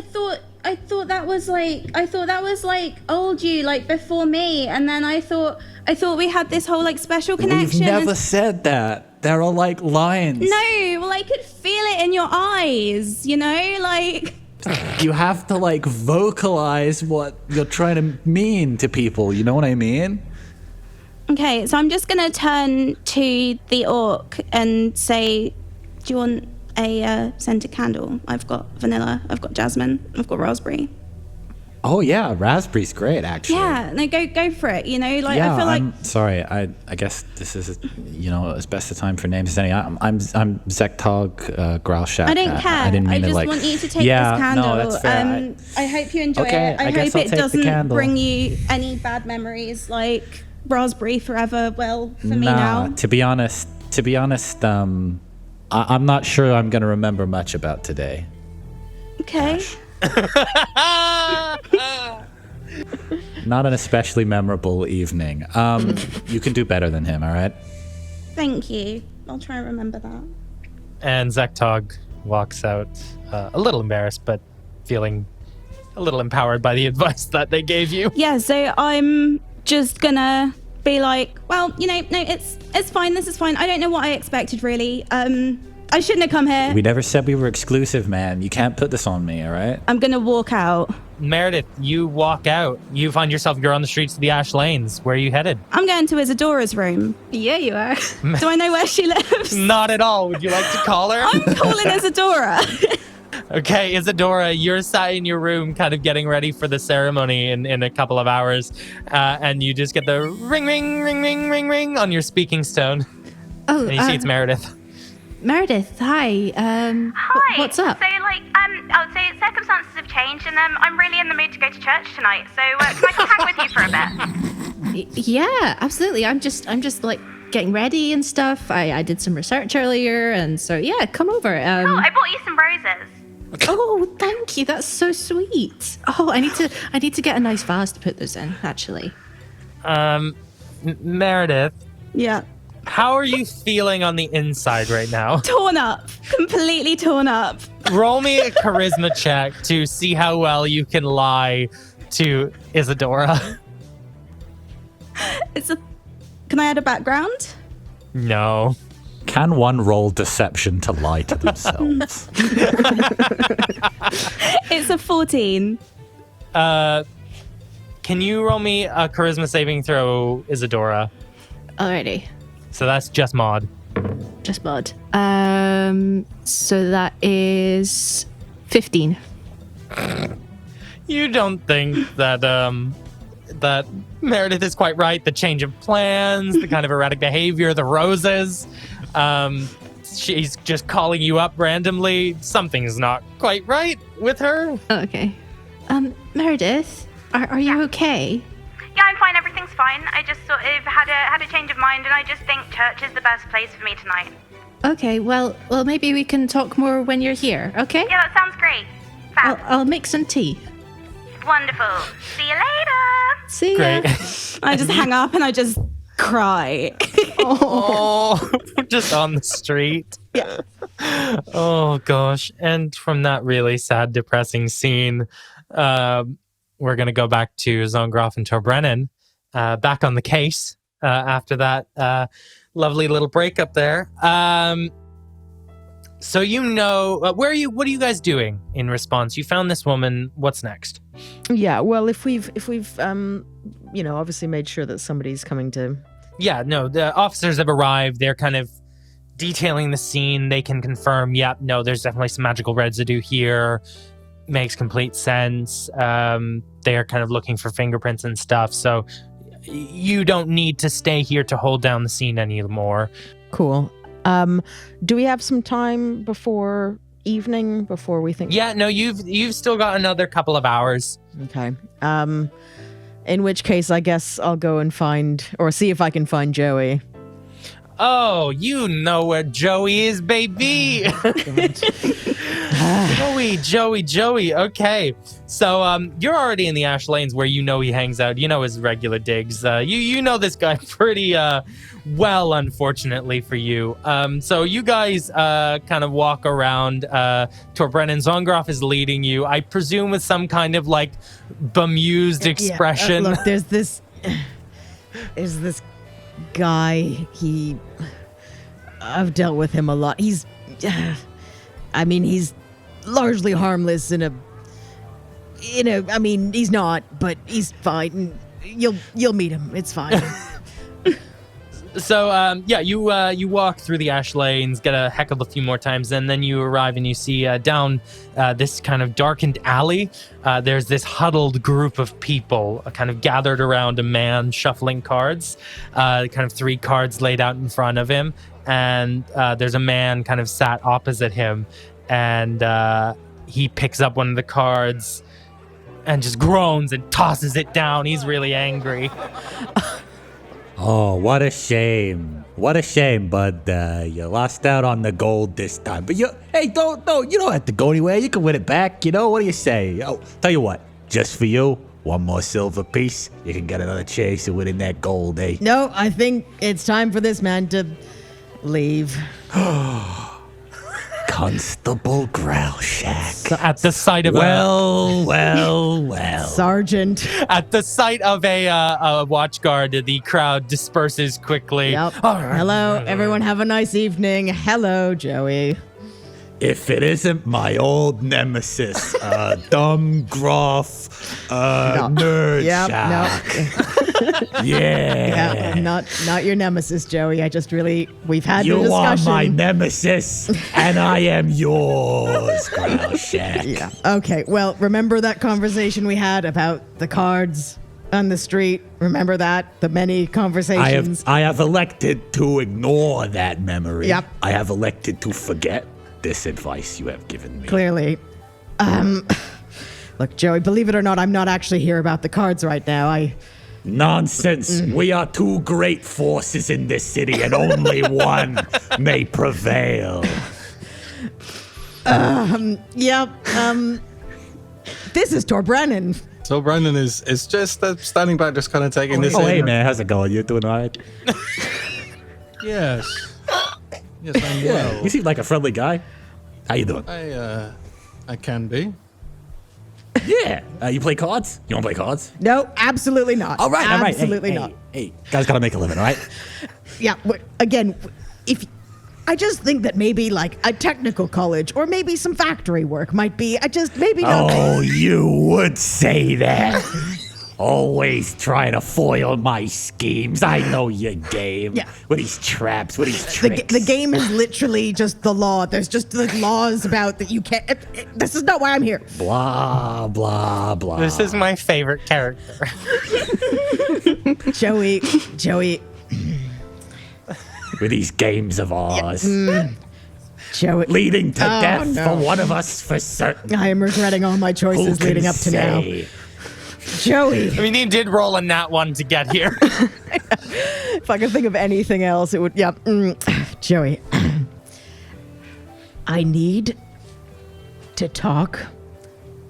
thought that was like old you, like before me, and then I thought we had this whole like special connection. We've never said that. There are like lines. No, well, I could feel it in your eyes, you know, like. You have to like vocalize what you're trying to mean to people. You know what I mean? Okay, so I'm just gonna turn to the orc and say, "Do you want a scented candle? I've got vanilla, I've got jasmine, I've got raspberry." Oh yeah, raspberry's great actually. Yeah, no, go for it. You know, like Yeah, I feel like. I'm sorry. I guess this is as best a time for names as any. I'm Zektog Growlshat. I don't care. I didn't mean I just to, like, want you to take yeah, this candle. No, that's fair. I hope you enjoy Okay, it. I guess hope I'll it take the doesn't candle. bring you any bad memories, like raspberry forever. Well, for me now. To be honest, I'm not sure I'm gonna remember much about today. Okay. Not an especially memorable evening. You can do better than him, all right? Thank you. I'll try and remember that. And Zektog walks out a little embarrassed, but feeling a little empowered by the advice that they gave you. Yeah, so I'm just gonna be like, well, no, it's fine. This is fine. I don't know what I expected, really. I shouldn't have come here. We never said we were exclusive, man. You can't put this on me, all right? I'm gonna walk out. Maerydyth, you walk out. You find yourself, you're on the streets of the Ash Lanes. Where are you headed? I'm going to Isadora's room. Yeah, you are. Do I know where she lives? Not at all. Would you like to call her? I'm calling Isadora. Okay, Isadora, you're sat in your room kind of getting ready for the ceremony in a couple of hours, and you just get the ring, ring, ring, ring, ring, ring on your speaking stone. Oh, And you see it's Maerydyth. Meredith, hi. Hi. What's up? So, so circumstances have changed, and I'm really in the mood to go to church tonight. So, can I come hang with you for a bit? Yeah, absolutely. I'm just like getting ready and stuff. I did some research earlier, and so yeah, come over. Cool. I bought you some roses. Oh, thank you. That's so sweet. Oh, I need to get a nice vase to put those in. Actually. Maerydyth, Yeah. how are you feeling on the inside right now? Torn up. Completely torn up. Roll me a charisma check to see how well you can lie to Isadora. Can I add a background? No. Can one roll deception to lie to themselves? It's a 14. Can you roll me a charisma saving throw, Isadora? Alrighty. So that's just mod. Just mod. So that is 15. You don't think that that Maerydyth is quite right? The change of plans, the kind of erratic behavior, the roses. She's just calling you up randomly. Something's not quite right with her. Oh, okay. Meredith, are you okay? Yeah, I'm fine. Everything's fine. I just sort of had a change of mind, and I just think church is the best place for me tonight. Okay, well, maybe we can talk more when you're here, okay? Yeah, that sounds great. Fab. I'll make some tea. Wonderful. See you later. See ya. Great. I just hang up and I just cry. Oh, just on the street. Yeah. Oh gosh. And from that really sad, depressing scene, we're gonna go back to Zongroff and Torbrennan, back on the case after that lovely little breakup there. So what are you guys doing in response? You found this woman. What's next? Yeah, well, if we've obviously made sure that somebody's coming to. Yeah, no, the officers have arrived. They're kind of detailing the scene. They can confirm, there's definitely some magical residue here. Makes complete sense. They're kind of looking for fingerprints and stuff. So you don't need to stay here to hold down the scene anymore. Cool. Do we have some time before evening before we think? Yeah, no, you've still got another couple of hours. Okay. In which case, I guess I'll go and see if I can find Joey. Oh, you know where Joey is, baby. Joey. Okay. So you're already in the Ash Lanes where you know he hangs out. You know his regular digs. You know this guy pretty well, unfortunately for you. So you guys kind of walk around. Torbrennan, Zongroff is leading you, I presume with some kind of like bemused expression. Look, there's this guy. I've dealt with him a lot. He's largely harmless he's not, but he's fine. You'll meet him. It's fine. So, you walk through the Ash Lanes, get a heck of a few more times, and then you arrive and you see down this kind of darkened alley, there's this huddled group of people kind of gathered around a man shuffling cards, kind of 3 cards laid out in front of him, and there's a man kind of sat opposite him, and he picks up one of the cards and just groans and tosses it down. He's really angry. Oh, what a shame. What a shame, bud. You lost out on the gold this time. But you don't have to go anywhere. You can win it back, What do you say? Oh, tell you what, just for you, one more silver piece. You can get another chance of winning that gold, eh? No, I think it's time for this man to leave. Constable Growlshack. At the sight of Sergeant. At the sight of a watch guard, the crowd disperses quickly. Yep. Hello, everyone. Have a nice evening. Hello, Joey. If it isn't my old nemesis, dumb Groff, nerd Yeah, not your nemesis, Joey. We've had the discussion. You are my nemesis, and I am yours, Growlshack. Yeah. Okay, well, remember that conversation we had about the cards on the street? Remember that? The many conversations? I have elected to ignore that memory. Yep. I have elected to forget this advice you have given me. Clearly. Look, Joey, believe it or not, I'm not actually here about the cards right now. Nonsense. We are 2 great forces in this city, and only one may prevail. This is Torbrennan. Torbrennan is just standing back, just kind of taking this in. Hey, man, how's it going? You doing all right? Yes. Yes, I'm well. You seem like a friendly guy. How you doing? I can be. Yeah. You play cards? You want to play cards? No, absolutely not. All right. Absolutely Hey, not. Hey, guys gotta make a living, all right? Yeah, but again, I just think that maybe like a technical college or maybe some factory work might be, not. Oh, you would say that. Always trying to foil my schemes. I know your game. Yeah. With these traps, with these tricks. The game is literally just the law. There's just like laws about that you can't. This is not why I'm here. Blah, blah, blah. This is my favorite character. Joey. With these games of ours. Joey. Leading to death for one of us for certain. I am regretting all my choices leading up to now. Joey. I mean, he did roll a nat 1 to get here. If I could think of anything else, it would. Yeah. Joey. I need to talk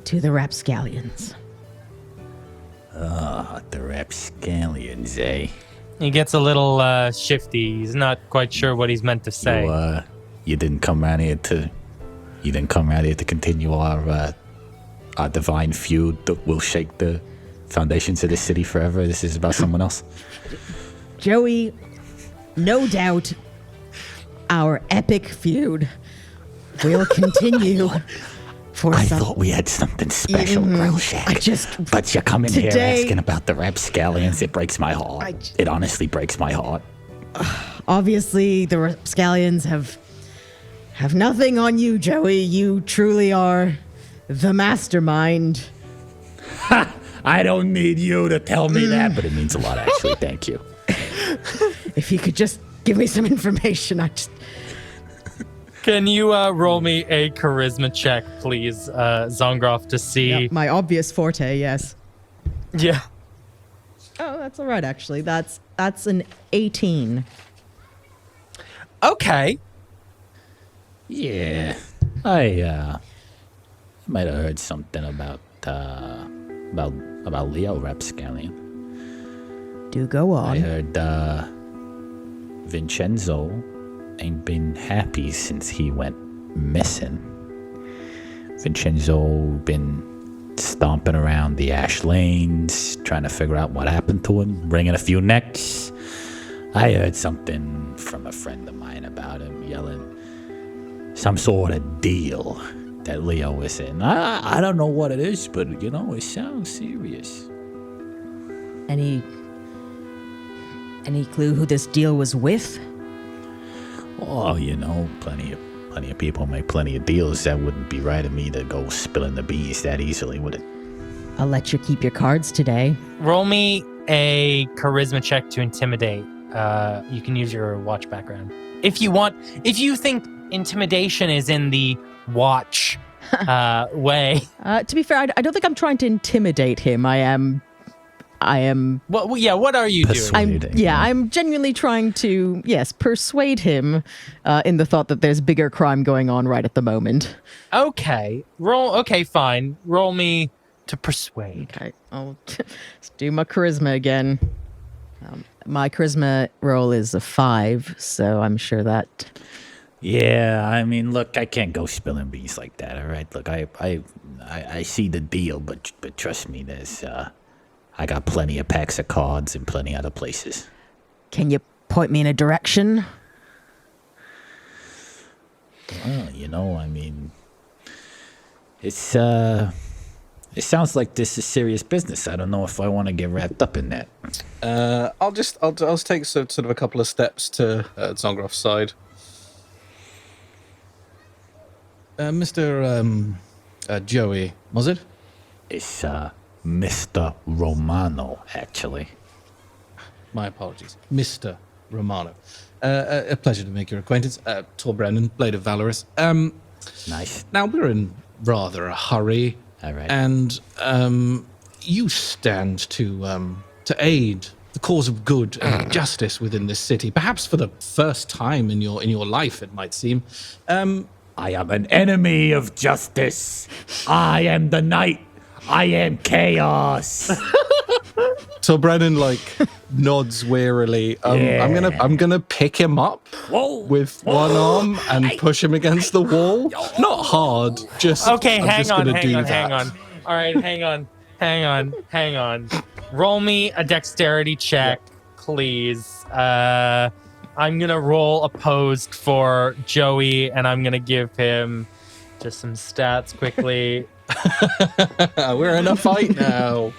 to the rapscallions. The rapscallions, eh? He gets a little shifty. He's not quite sure what he's meant to say. You didn't come around here to continue our divine feud that will shake the foundations of this city forever. This is about someone else. Joey, no doubt our epic feud will continue for I thought we had something special, Growlshack. But you come in here asking about the rapscallions. It breaks my heart. It honestly breaks my heart. Obviously, the rapscallions have nothing on you, Joey. You truly are the mastermind. Ha! I don't need you to tell me that, but it means a lot, actually. Thank you. If you could just give me some information, Can you roll me a charisma check, please, Zongroff, to see... Yep, my obvious forte, yes. Yeah. Oh, that's all right, actually. That's an 18. Okay. Yeah, I might have heard something about Leo Rapscallion. Do go on. I heard Vincenzo ain't been happy since he went missing. Vincenzo been stomping around the ash lanes, trying to figure out what happened to him, wringing a few necks. I heard something from a friend of mine about him yelling some sort of deal that Leo was in. I don't know what it is, but, it sounds serious. Any clue who this deal was with? Oh, plenty of people make plenty of deals. That wouldn't be right of me to go spilling the beans that easily, would it? I'll let you keep your cards today. Roll me a charisma check to intimidate. You can use your watch background. If you want, if you think intimidation is in the watch way. To be fair, I don't think I'm trying to intimidate him. I am. Well, yeah. What are you doing? I'm genuinely trying to, persuade him in the thought that there's bigger crime going on right at the moment. Okay. Okay, fine. Roll me to persuade. Okay. I'll do my charisma again. My charisma roll is a 5, so I'm sure that. Yeah, I mean, look, I can't go spilling beans like that. All right, look, I see the deal, but trust me, there's I got plenty of packs of cards in plenty other places. Can you point me in a direction? Well, I mean, it's it sounds like this is serious business. I don't know if I want to get wrapped up in that. I'll take sort of a couple of steps to Zongroff's side. Mr. Joey, was it? It's Mr. Romano, actually. My apologies. Mr. Romano. A pleasure to make your acquaintance. Torbrennan, Blade of Valorous. Nice. Now, we're in rather a hurry. All right. And you stand to aid the cause of good and justice within this city, perhaps for the first time in your life, it might seem. I am an enemy of justice. I am the night. I am chaos. Torbrennan nods wearily. I'm gonna pick him up with one arm and push him against the wall. Not hard, just okay. I'm Hang just on, gonna hang do on, that. hang on. All right, hang on. Roll me a dexterity check, please. I'm gonna roll opposed for Joey, and I'm gonna give him just some stats quickly. We're in a fight now.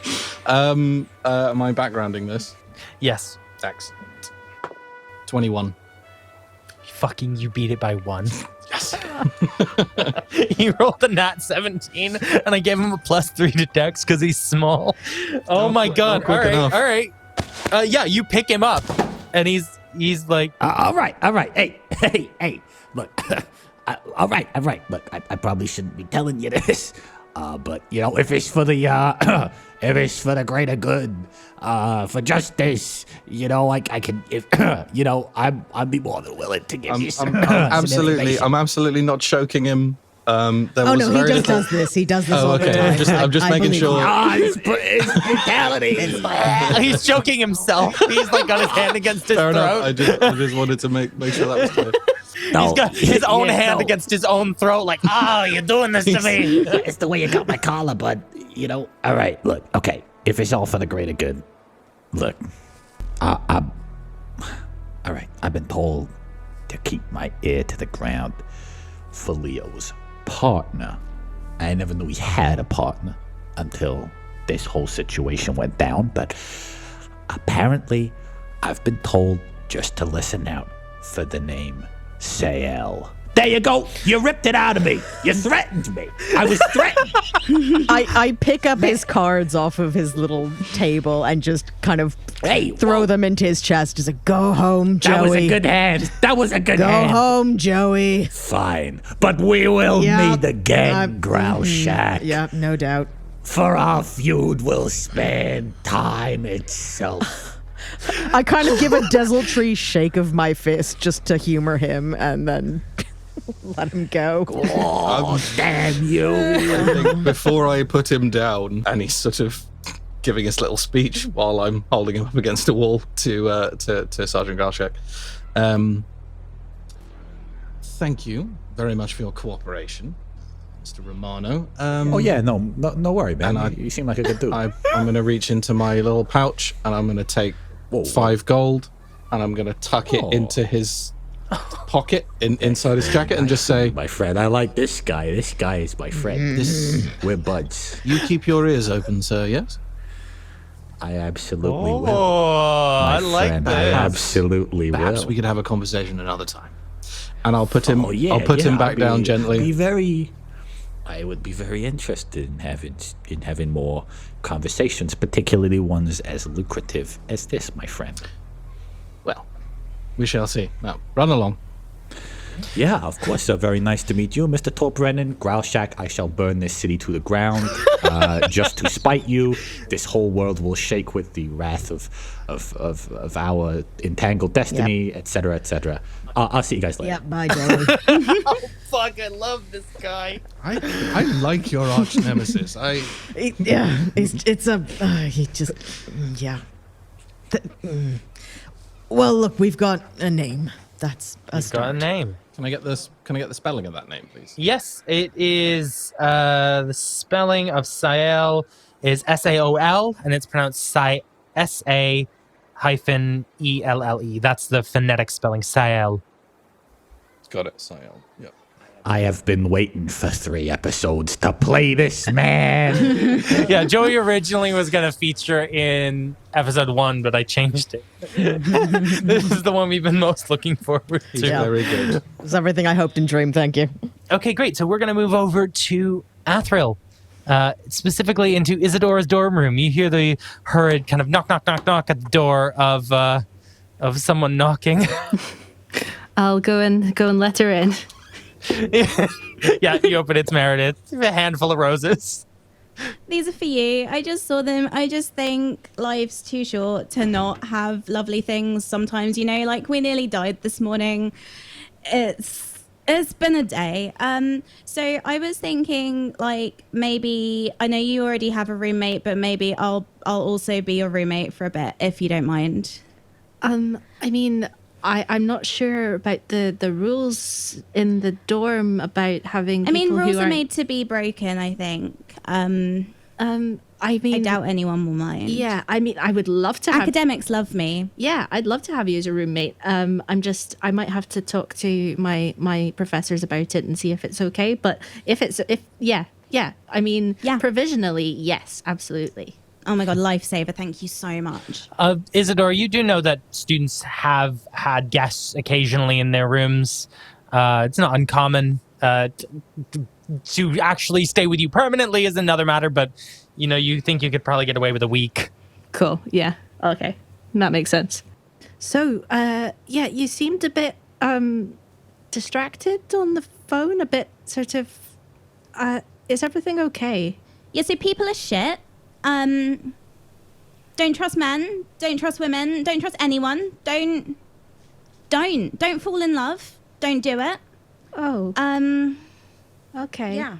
Am I backgrounding this? Yes. Excellent. 21. You beat it by 1. Yes. He rolled a nat 17, and I gave him a +3 to dex because he's small. Oh my god. All right. Yeah, you pick him up, and he's like... All right. Hey, look. All right. Look, I probably shouldn't be telling you this, but if it's for the if it's for the greater good, for justice, I can. If I'd be more than willing to give you some. I'm absolutely not choking him. He does this. He does this all the time. I'm just making sure. It's brutality. He's choking himself. He's got his hand against his Fair throat. enough. I just wanted to make sure that was clear. He's got his own hand against his own throat, you're doing this to me. It's the way you got my collar, bud. All right, look, okay. If it's all for the greater good, look, all right, I've been told to keep my ear to the ground for Leo's partner. I never knew he had a partner until this whole situation went down, but apparently I've been told just to listen out for the name Searle. There you go. You ripped it out of me. You threatened me. I was threatened. I pick up his cards off of his little table and just kind of throw them into his chest. Just go home, Joey. That was a good hand. Go home, Joey. Fine. But we will meet again, Growl Shack. Yeah, no doubt. For our feud will span time itself. I kind of give a desultory shake of my fist just to humor him and then let him go. Oh, damn you. I think before I put him down, and he's sort of giving his little speech while I'm holding him up against a wall to Sergeant Galshak. Thank you very much for your cooperation, Mr. Romano. Oh yeah, no worry, man. You seem like a good dude. I'm going to reach into my little pouch and I'm going to take 5 gold and I'm going to tuck it into his pocket inside his jacket and just say, my friend, I like this guy. This guy is my friend. We're buds. You keep your ears open, sir, yes? I absolutely will. Oh, I like friend, that. I absolutely Perhaps will. we could have a conversation another time. And I'll put him. Oh, yeah, I'll put him back down I'd gently. I would be very interested in having more conversations, particularly ones as lucrative as this, my friend. Well, we shall see. Now, run along. Yeah, of course. Very nice to meet you, Mr. Torbrennan. Growlshack, I shall burn this city to the ground just to spite you. This whole world will shake with the wrath of our entangled destiny, etc., etc. I'll see you guys later. Yeah, bye, Joey. Oh, fuck, I love this guy. I like your arch nemesis. Well, look, we've got a name. That's a He's got a start. name. Can I get this? Can I get the spelling of that name, please? Yes, it is. The spelling of Sael is Saol, and it's pronounced Sa-E-L-L-E. That's the phonetic spelling, Sael. Got it, Sael. Yeah. I have been waiting for 3 episodes to play this man. Yeah, Joey originally was going to feature in episode 1, but I changed it. This is the one we've been most looking forward to. Very good. It's everything I hoped and dreamed, thank you. Okay, great. So we're going to move over to Athril, specifically into Isadora's dorm room. You hear the hurried kind of knock, knock, knock, knock at the door of someone knocking. I'll go and let her in. Yeah, you open it's Maerydyth. A handful of roses. These are for you. I just saw them. I just think life's too short to not have lovely things sometimes, you know, like we nearly died this morning. It's been a day. So I was thinking, like, maybe I know you already have a roommate, but maybe I'll also be your roommate for a bit if you don't mind. I mean, I'm not sure about the rules in the dorm about having people rules who are made to be broken, I think. I mean, I doubt anyone will mind. Yeah, I mean, I would love to Academics love me. Yeah, I'd love to have you as a roommate. I might have to talk to my professors about it and see if it's okay. But provisionally, yes, absolutely. Oh my God, lifesaver. Thank you so much. Isadora, you do know that students have had guests occasionally in their rooms. It's not uncommon. To actually stay with you permanently is another matter, but, you know, you think you could probably get away with a week. Cool, yeah. Okay, that makes sense. So, you seemed a bit distracted on the phone, a bit sort of... is everything okay? Yeah, so people are shit. Don't trust men, don't trust women, don't trust anyone. Don't fall in love. Don't do it. Oh. Okay. Yeah.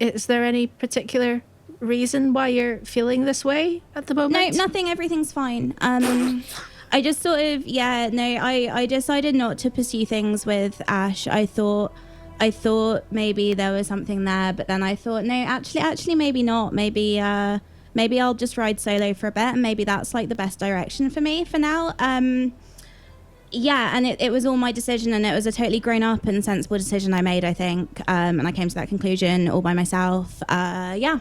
Is there any particular reason why you're feeling this way at the moment? No, nothing. Everything's fine. I just sort of, I decided not to pursue things with Ash. I thought maybe there was something there, but then I thought, no, actually, maybe not. Maybe I'll just ride solo for a bit, and maybe that's like the best direction for me for now. And it was all my decision, and it was a totally grown up and sensible decision I made, I think. And I came to that conclusion all by myself. Yeah.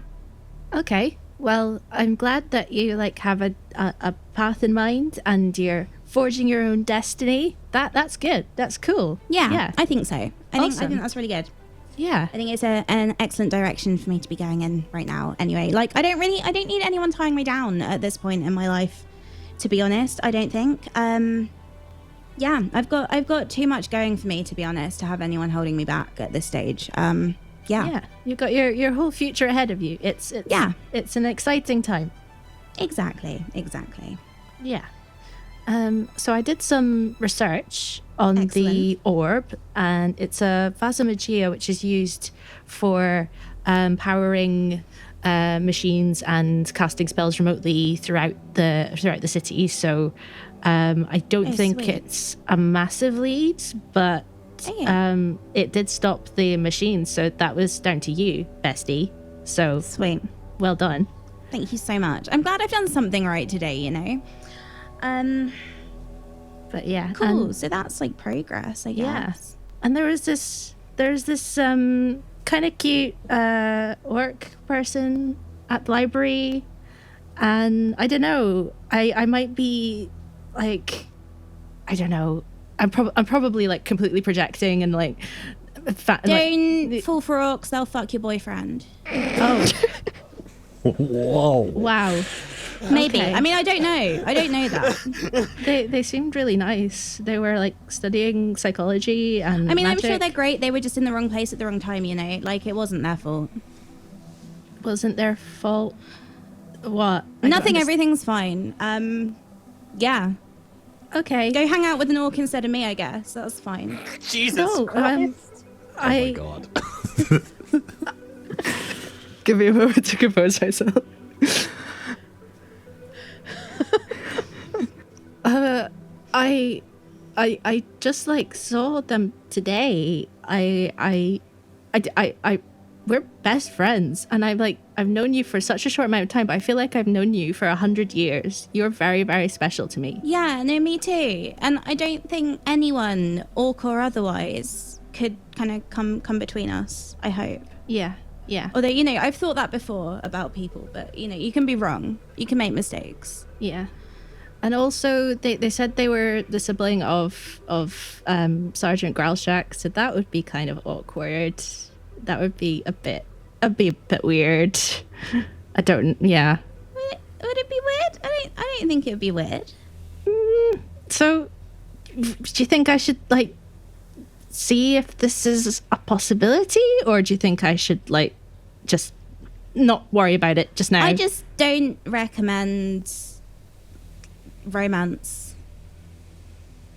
Okay. Well, I'm glad that you have a path in mind and you're forging your own destiny. That's good. That's cool. Yeah. I think so. I think that's really good. Yeah. I think it's an excellent direction for me to be going in right now. Anyway, I don't need anyone tying me down at this point in my life, to be honest. I don't think. I've got too much going for me, to be honest, to have anyone holding me back at this stage. Yeah. You've got your whole future ahead of you. It's an exciting time. Exactly. Yeah. So I did some research on the orb, and it's a Vasamagia, which is used for powering machines and casting spells remotely throughout the city. So I don't think sweet. it's a massive lead, but it did stop the machines. So that was down to you, bestie. So Sweet. well done. Thank you so much. I'm glad I've done something right today, you know. But yeah, Cool. So that's like progress, I guess. yeah. And there's this kind of cute orc person at the library, and I don't know. I might be like, I don't know. I'm probably like completely projecting and like. Don't fall for orcs. They'll fuck your boyfriend. Oh. Whoa. Wow. Maybe. Okay. I mean, I don't know that. They seemed really nice. They were like studying psychology and I mean, magic. I'm sure they're great. They were just in the wrong place at the wrong time, you know? Like, it wasn't their fault. Wasn't their fault. What? I don't Nothing, understand. everything's fine. Yeah. Okay. Go hang out with an orc instead of me, I guess. That's fine. Jesus No, Christ. Oh my god. Give me a moment to compose myself. I just like saw them today. We're best friends, and I've known you for such a short amount of time, but I feel like I've known you for 100 years. You're very, very special to me. Yeah, no, me too. And I don't think anyone, orc or otherwise, could kind of come between us, I hope. Yeah. Although, you know, I've thought that before about people, but, you know, you can be wrong. You can make mistakes. Yeah. And also, they said they were the sibling of Sergeant Growlshack, so that would be kind of awkward. That would be a bit weird. I don't. Yeah. Would it be weird? I don't think it would be weird. So, do you think I should like see if this is a possibility, or do you think I should like just not worry about it just now? I just don't recommend romance.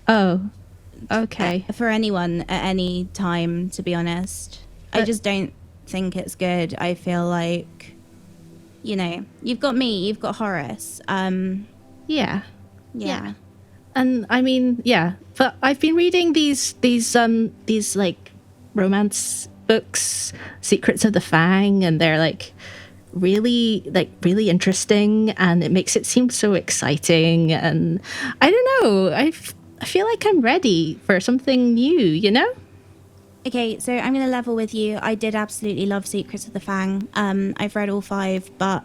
Oh, okay. For anyone at any time, to be honest. I just don't think it's good. I feel like, you know, you've got me, you've got Horace. Yeah. Yeah. And I mean, yeah, but I've been reading these like romance books, Secrets of the Fang, and they're like really interesting, and it makes it seem so exciting. And I don't know, I feel like I'm ready for something new, you know? Okay, so I'm going to level with you. I did absolutely love Secrets of the Fang. I've read all 5, but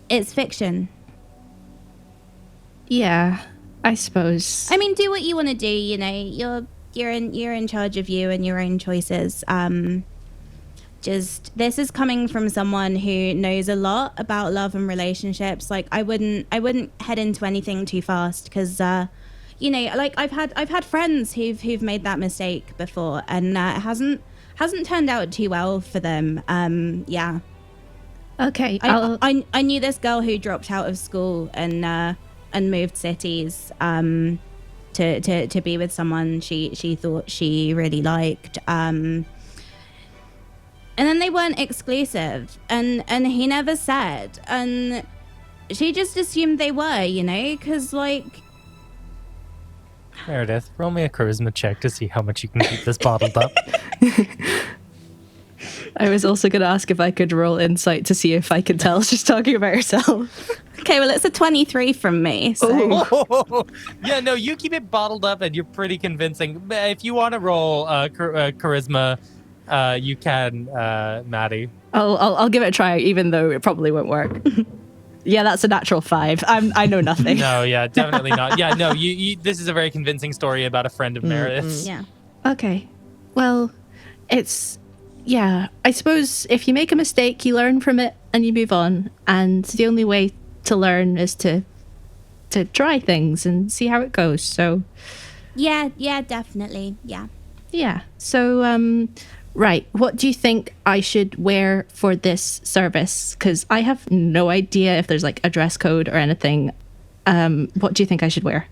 it's fiction. Yeah, I suppose. I mean, do what you want to do, you know. You're in charge of you and your own choices. Just this is coming from someone who knows a lot about love and relationships. Like I wouldn't head into anything too fast because you know, like I've had friends who've made that mistake before, and it hasn't turned out too well for them. Yeah. Okay. I knew this girl who dropped out of school and moved cities to be with someone she thought she really liked. And then they weren't exclusive, and he never said, and she just assumed they were, you know, because like. Maerydyth, roll me a charisma check to see how much you can keep this bottled up. I was also going to ask if I could roll insight to see if I could tell she's talking about herself. Okay, well, it's a 23 from me. So. Yeah, no, you keep it bottled up and you're pretty convincing. If you want to roll charisma, you can, Maddy. I'll give it a try, even though it probably won't work. Yeah, that's a natural 5. I know nothing. No, yeah, definitely not. Yeah, no, you this is a very convincing story about a friend of Maerydyth's. Yeah. Okay. Well, yeah, I suppose if you make a mistake, you learn from it and you move on. And the only way to learn is to try things and see how it goes. So Yeah, definitely. Yeah. yeah. So Right. What do you think I should wear for this service? Because I have no idea if there's like a dress code or anything. What do you think I should wear?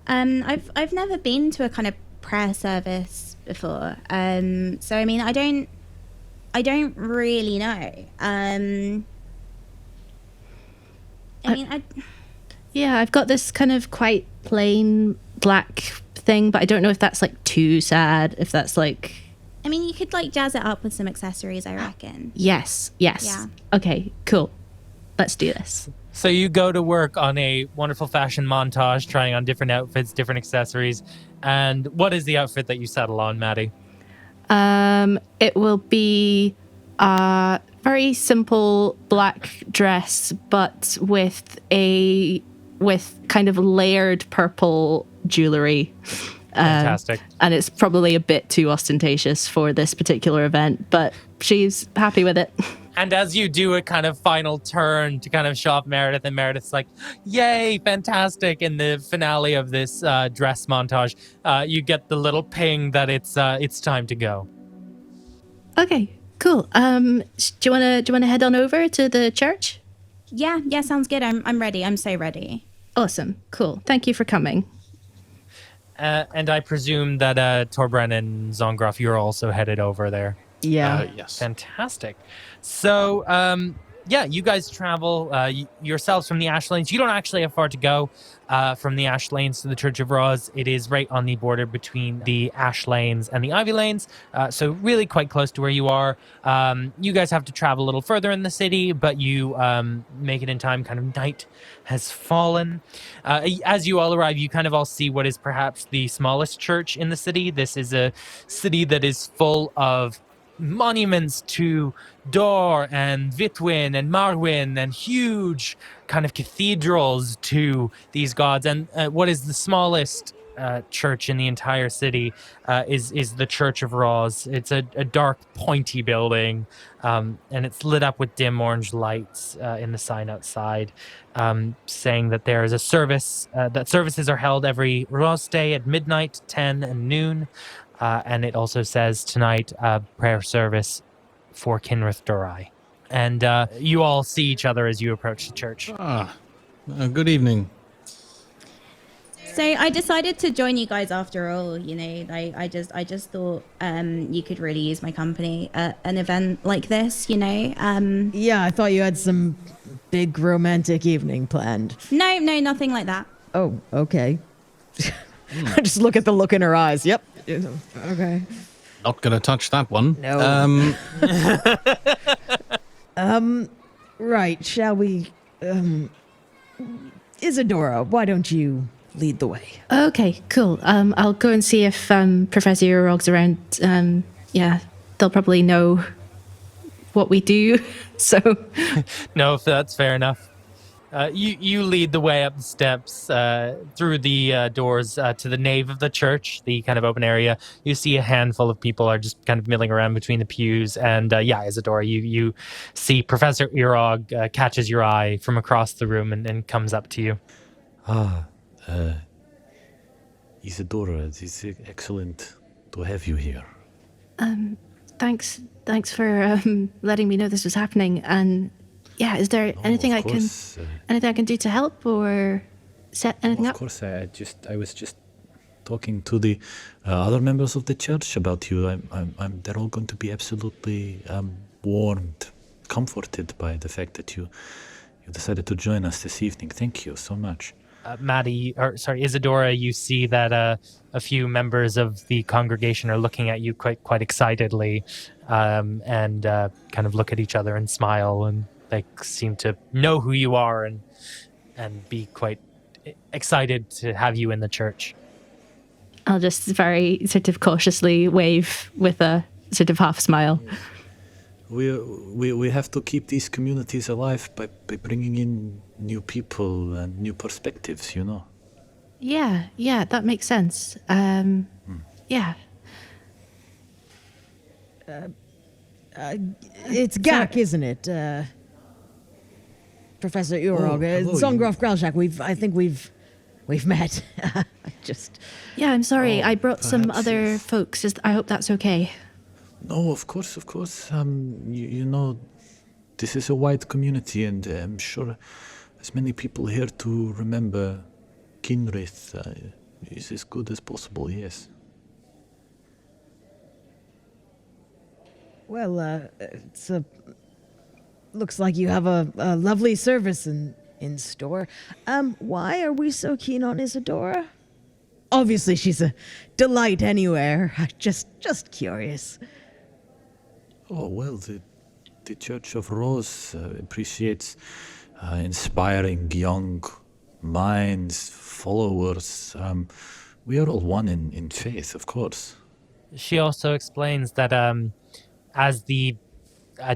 I've never been to a kind of prayer service before. So I mean, I don't really know. Yeah, I've got this kind of quite plain black thing, but I don't know if that's like too sad. If that's like. I mean, you could like jazz it up with some accessories, I reckon. Yes. Yeah. Okay, cool. Let's do this. So you go to work on a wonderful fashion montage, trying on different outfits, different accessories. And what is the outfit that you settle on, Maddy? It will be a very simple black dress, but with kind of layered purple jewelry. Fantastic. And it's probably a bit too ostentatious for this particular event, but she's happy with it. And as you do a kind of final turn to kind of show off Maerydyth, and Maerydyth's like, yay, fantastic. In the finale of this dress montage, you get the little ping that it's time to go. Okay, cool. Do you wanna head on over to the church? Yeah, sounds good. I'm ready. I'm so ready. Awesome. Cool. Thank you for coming. And I presume that Torbrennan and Zongroff, you're also headed over there. Yeah. Yes. Fantastic. So, you guys travel yourselves from the Ash Lanes. You don't actually have far to go from the Ash Lanes to the Church of Roz. It is right on the border between the Ash Lanes and the Ivy Lanes, so really quite close to where you are. You guys have to travel a little further in the city, but you make it in time. Kind of night has fallen. As you all arrive, you kind of all see what is perhaps the smallest church in the city. This is a city that is full of monuments to Dor and Vitwin and Marwyn and huge kind of cathedrals to these gods. And what is the smallest church in the entire city is the Church of Roz. It's a dark, pointy building, and it's lit up with dim orange lights in the sign outside, saying that there is a service, that services are held every Roz day at midnight, 10 and noon. And it also says tonight, prayer service for Kinrith Dorai. And you all see each other as you approach the church. Good evening. So I decided to join you guys after all. You know, I just thought you could really use my company at an event like this. You know. Yeah, I thought you had some big romantic evening planned. No, nothing like that. Oh, okay. I just look at the look in her eyes. Yep. Okay. Not gonna touch that one. No. Right. Shall we? Isadora, why don't you lead the way? Okay, cool. I'll go and see if Professor Urog's around. Yeah, they'll probably know what we do. So. No, that's fair enough. You lead the way up the steps through the doors to the nave of the church, the kind of open area. You see a handful of people are just kind of milling around between the pews. And Isadora, you see Professor Urog catches your eye from across the room and comes up to you. Isadora, it's excellent to have you here. Thanks for letting me know this was happening. And yeah, is there anything I can do to help or set anything up? Of course, I was just talking to the other members of the church about you. They're all going to be absolutely warmed, comforted by the fact that you decided to join us this evening. Thank you so much. Isadora, you see that a few members of the congregation are looking at you quite excitedly, and kind of look at each other and smile, and they seem to know who you are and be quite excited to have you in the church. I'll just very sort of cautiously wave with a sort of half smile. We have to keep these communities alive by bringing in new people and new perspectives, you know. Yeah, that makes sense. Yeah. It's Gak, isn't it? Professor Urog, Zongroff Gralshak. I think we've met. Yeah, I'm sorry. I brought some other folks. I hope that's okay. No, of course. You know, this is a wide community, and I'm sure as many people here to remember Kinrith is as good as possible, yes. Well, looks like you have a lovely service in store. Why are we so keen on Isadora? Obviously, she's a delight anywhere. Just curious. Oh, well, the Church of Rose appreciates inspiring young minds, followers. We are all one in faith, of course. She also explains that as the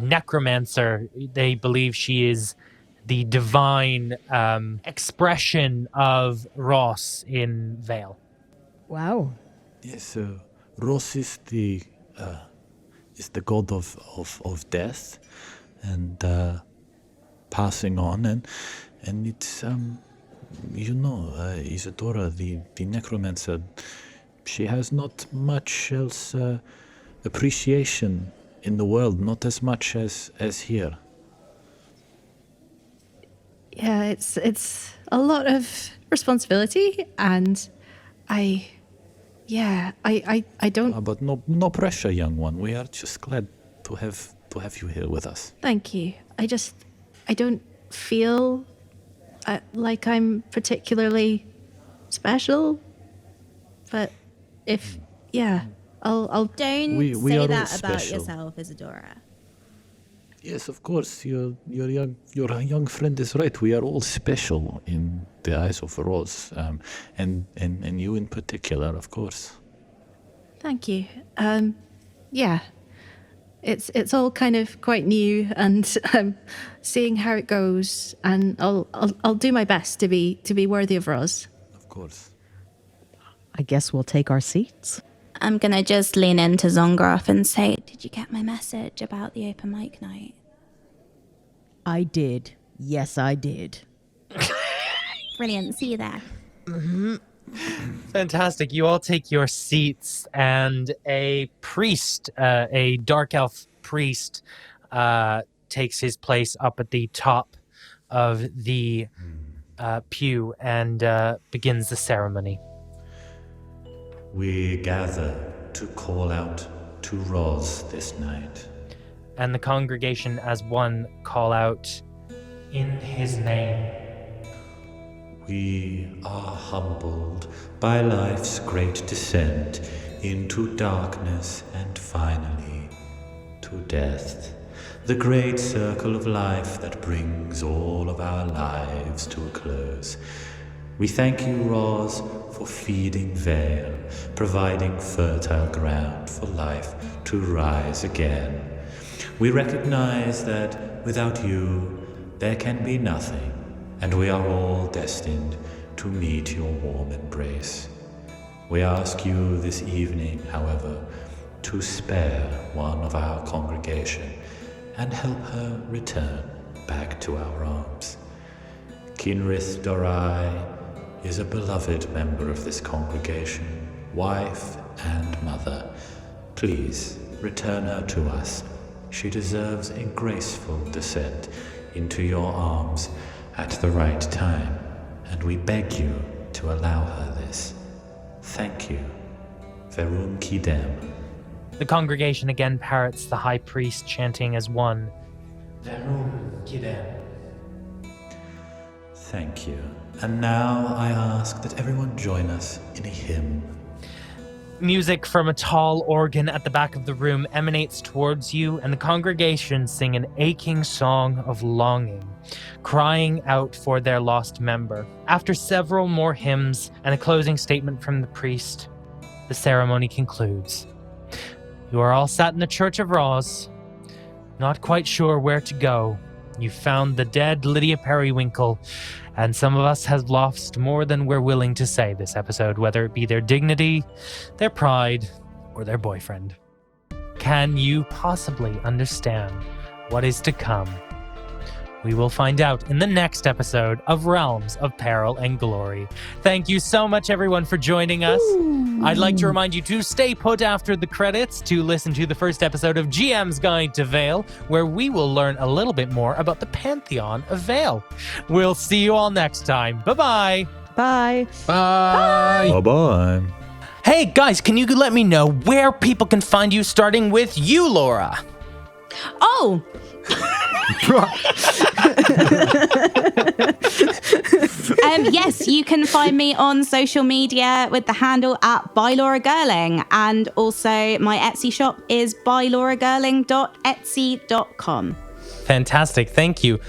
necromancer, they believe she is the divine expression of Ross in Vael. Wow. Yes, Ross is the god of death and passing on, and it's Isadora, the necromancer. She has not much else appreciation in the world, not as much as here. Yeah, it's a lot of responsibility, and I don't. But no pressure, young one. We are just glad to have you here with us. Thank you. I don't feel like I'm particularly special, but I'll Don't we say are that all about special. yourself, Isadora. Yes, of course. Your young friend is right. We are all special in the eyes of Rose, and you in particular, of course. Thank you. It's all kind of quite new, and seeing how it goes, and I'll do my best to be worthy of Roz. Of course. I guess we'll take our seats. I'm gonna just lean into Zongroff and say, "Did you get my message about the open mic night?" I did. Yes, I did. Brilliant. See you there. Fantastic. You all take your seats, and a priest, a dark elf priest, takes his place up at the top of the pew and begins the ceremony. We gather to call out to Roz this night. And the congregation as one call out, "In his name." We are humbled by life's great descent into darkness and finally to death. The great circle of life that brings all of our lives to a close. We thank you, Roz, for feeding Vael, providing fertile ground for life to rise again. We recognize that without you, there can be nothing, and we are all destined to meet your warm embrace. We ask you this evening, however, to spare one of our congregation and help her return back to our arms. Kinrith Dorai is a beloved member of this congregation, wife and mother. Please return her to us. She deserves a graceful descent into your arms at the right time, and we beg you to allow her this. Thank you. Verum Kidem. The congregation again parrots the high priest, chanting as one, "Verum Kidem." Thank you. And now I ask that everyone join us in a hymn. Music from a tall organ at the back of the room emanates towards you, and the congregation sing an aching song of longing, crying out for their lost member. After several more hymns and a closing statement from the priest, the ceremony concludes. You are all sat in the Church of Roz, not quite sure where to go. You found the dead Lydia Periwinkle, and some of us have lost more than we're willing to say this episode, whether it be their dignity, their pride, or their boyfriend. Can you possibly understand what is to come? We will find out in the next episode of Realms of Peril and Glory. Thank you so much, everyone, for joining us. I'd like to remind you to stay put after the credits to listen to the first episode of GM's Guide to Vael, where we will learn a little bit more about the Pantheon of Vael. We'll see you all next time. Bye-bye. Bye. Bye. Bye-bye. Hey, guys, can you let me know where people can find you, starting with you, Laura? Oh. Yes, you can find me on social media with the handle at @bylauragirling, and also my Etsy shop is bylauragirling.etsy.com. Fantastic, thank you.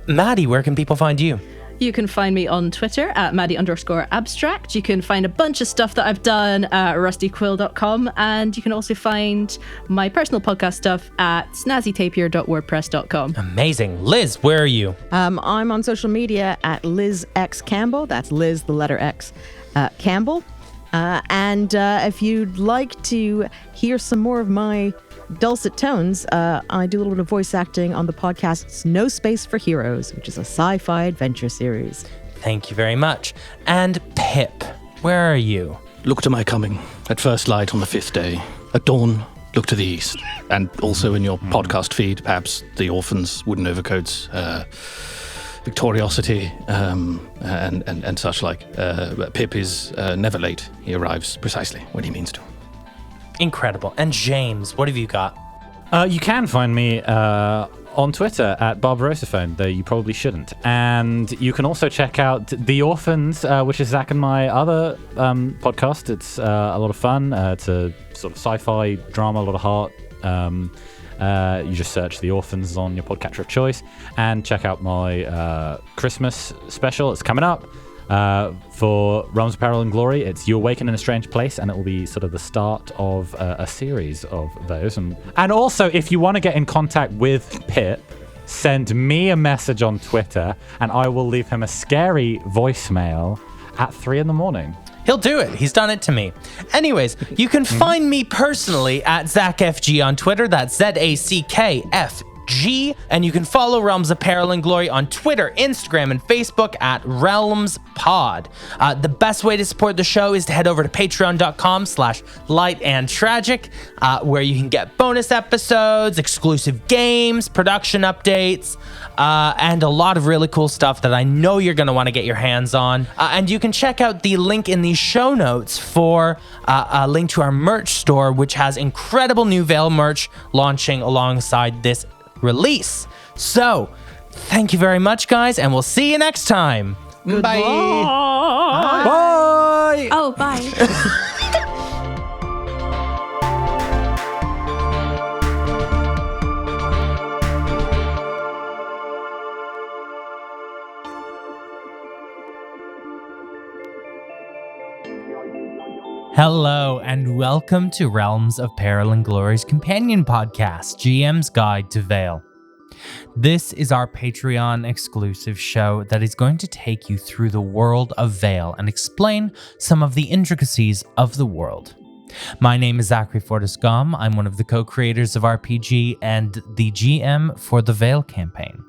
Maddy, where can people find you? You can find me on Twitter at Maddy_abstract. You can find a bunch of stuff that I've done at rustyquill.com, and you can also find my personal podcast stuff at snazzytapier.wordpress.com. Amazing. Liz, where are you? I'm on social media at Liz X Campbell. That's Liz, the letter X, Campbell. And if you'd like to hear some more of my dulcet tones, I do a little bit of voice acting on the podcast No Space for Heroes, which is a sci-fi adventure series. Thank you very much. And Pip, where are you? Look to my coming at first light on the 5th day. At dawn, look to the east. And also in your podcast feed, perhaps the Orphans, Wooden Overcoats, Victoriosity, and such like. Pip is never late. He arrives precisely when he means to. Incredible. And James, what have you got? You can find me on Twitter at Barbarosaphone, though you probably shouldn't. And you can also check out The Orphans, which is Zach and my other podcast. It's a lot of fun. It's a sort of sci-fi drama, a lot of heart. You just search The Orphans on your podcatcher of choice, and check out my Christmas special. It's coming up. For Realms of Peril and Glory, it's You Awaken in a Strange Place, and it will be sort of the start of a series of those. And also, if you want to get in contact with Pip, send me a message on Twitter, and I will leave him a scary voicemail at 3 a.m. He'll do it. He's done it to me. Anyways, you can find me personally at ZachFG on Twitter. That's ZACKFG. And you can follow Realms of Peril and Glory on Twitter, Instagram, and Facebook at RealmsPod. The best way to support the show is to head over to patreon.com/lightandtragic, where you can get bonus episodes, exclusive games, production updates, and a lot of really cool stuff that I know you're going to want to get your hands on. And you can check out the link in the show notes for a link to our merch store, which has incredible new Vael merch launching alongside this release. So, thank you very much, guys, and we'll see you next time. Bye. Bye. Oh, bye. Hello, and welcome to Realms of Peril and Glory's companion podcast, GM's Guide to Vael. This is our Patreon exclusive show that is going to take you through the world of Vael and explain some of the intricacies of the world. My name is Zachary Fortais-Gomm. I'm one of the co-creators of RPG and the GM for the Vael campaign.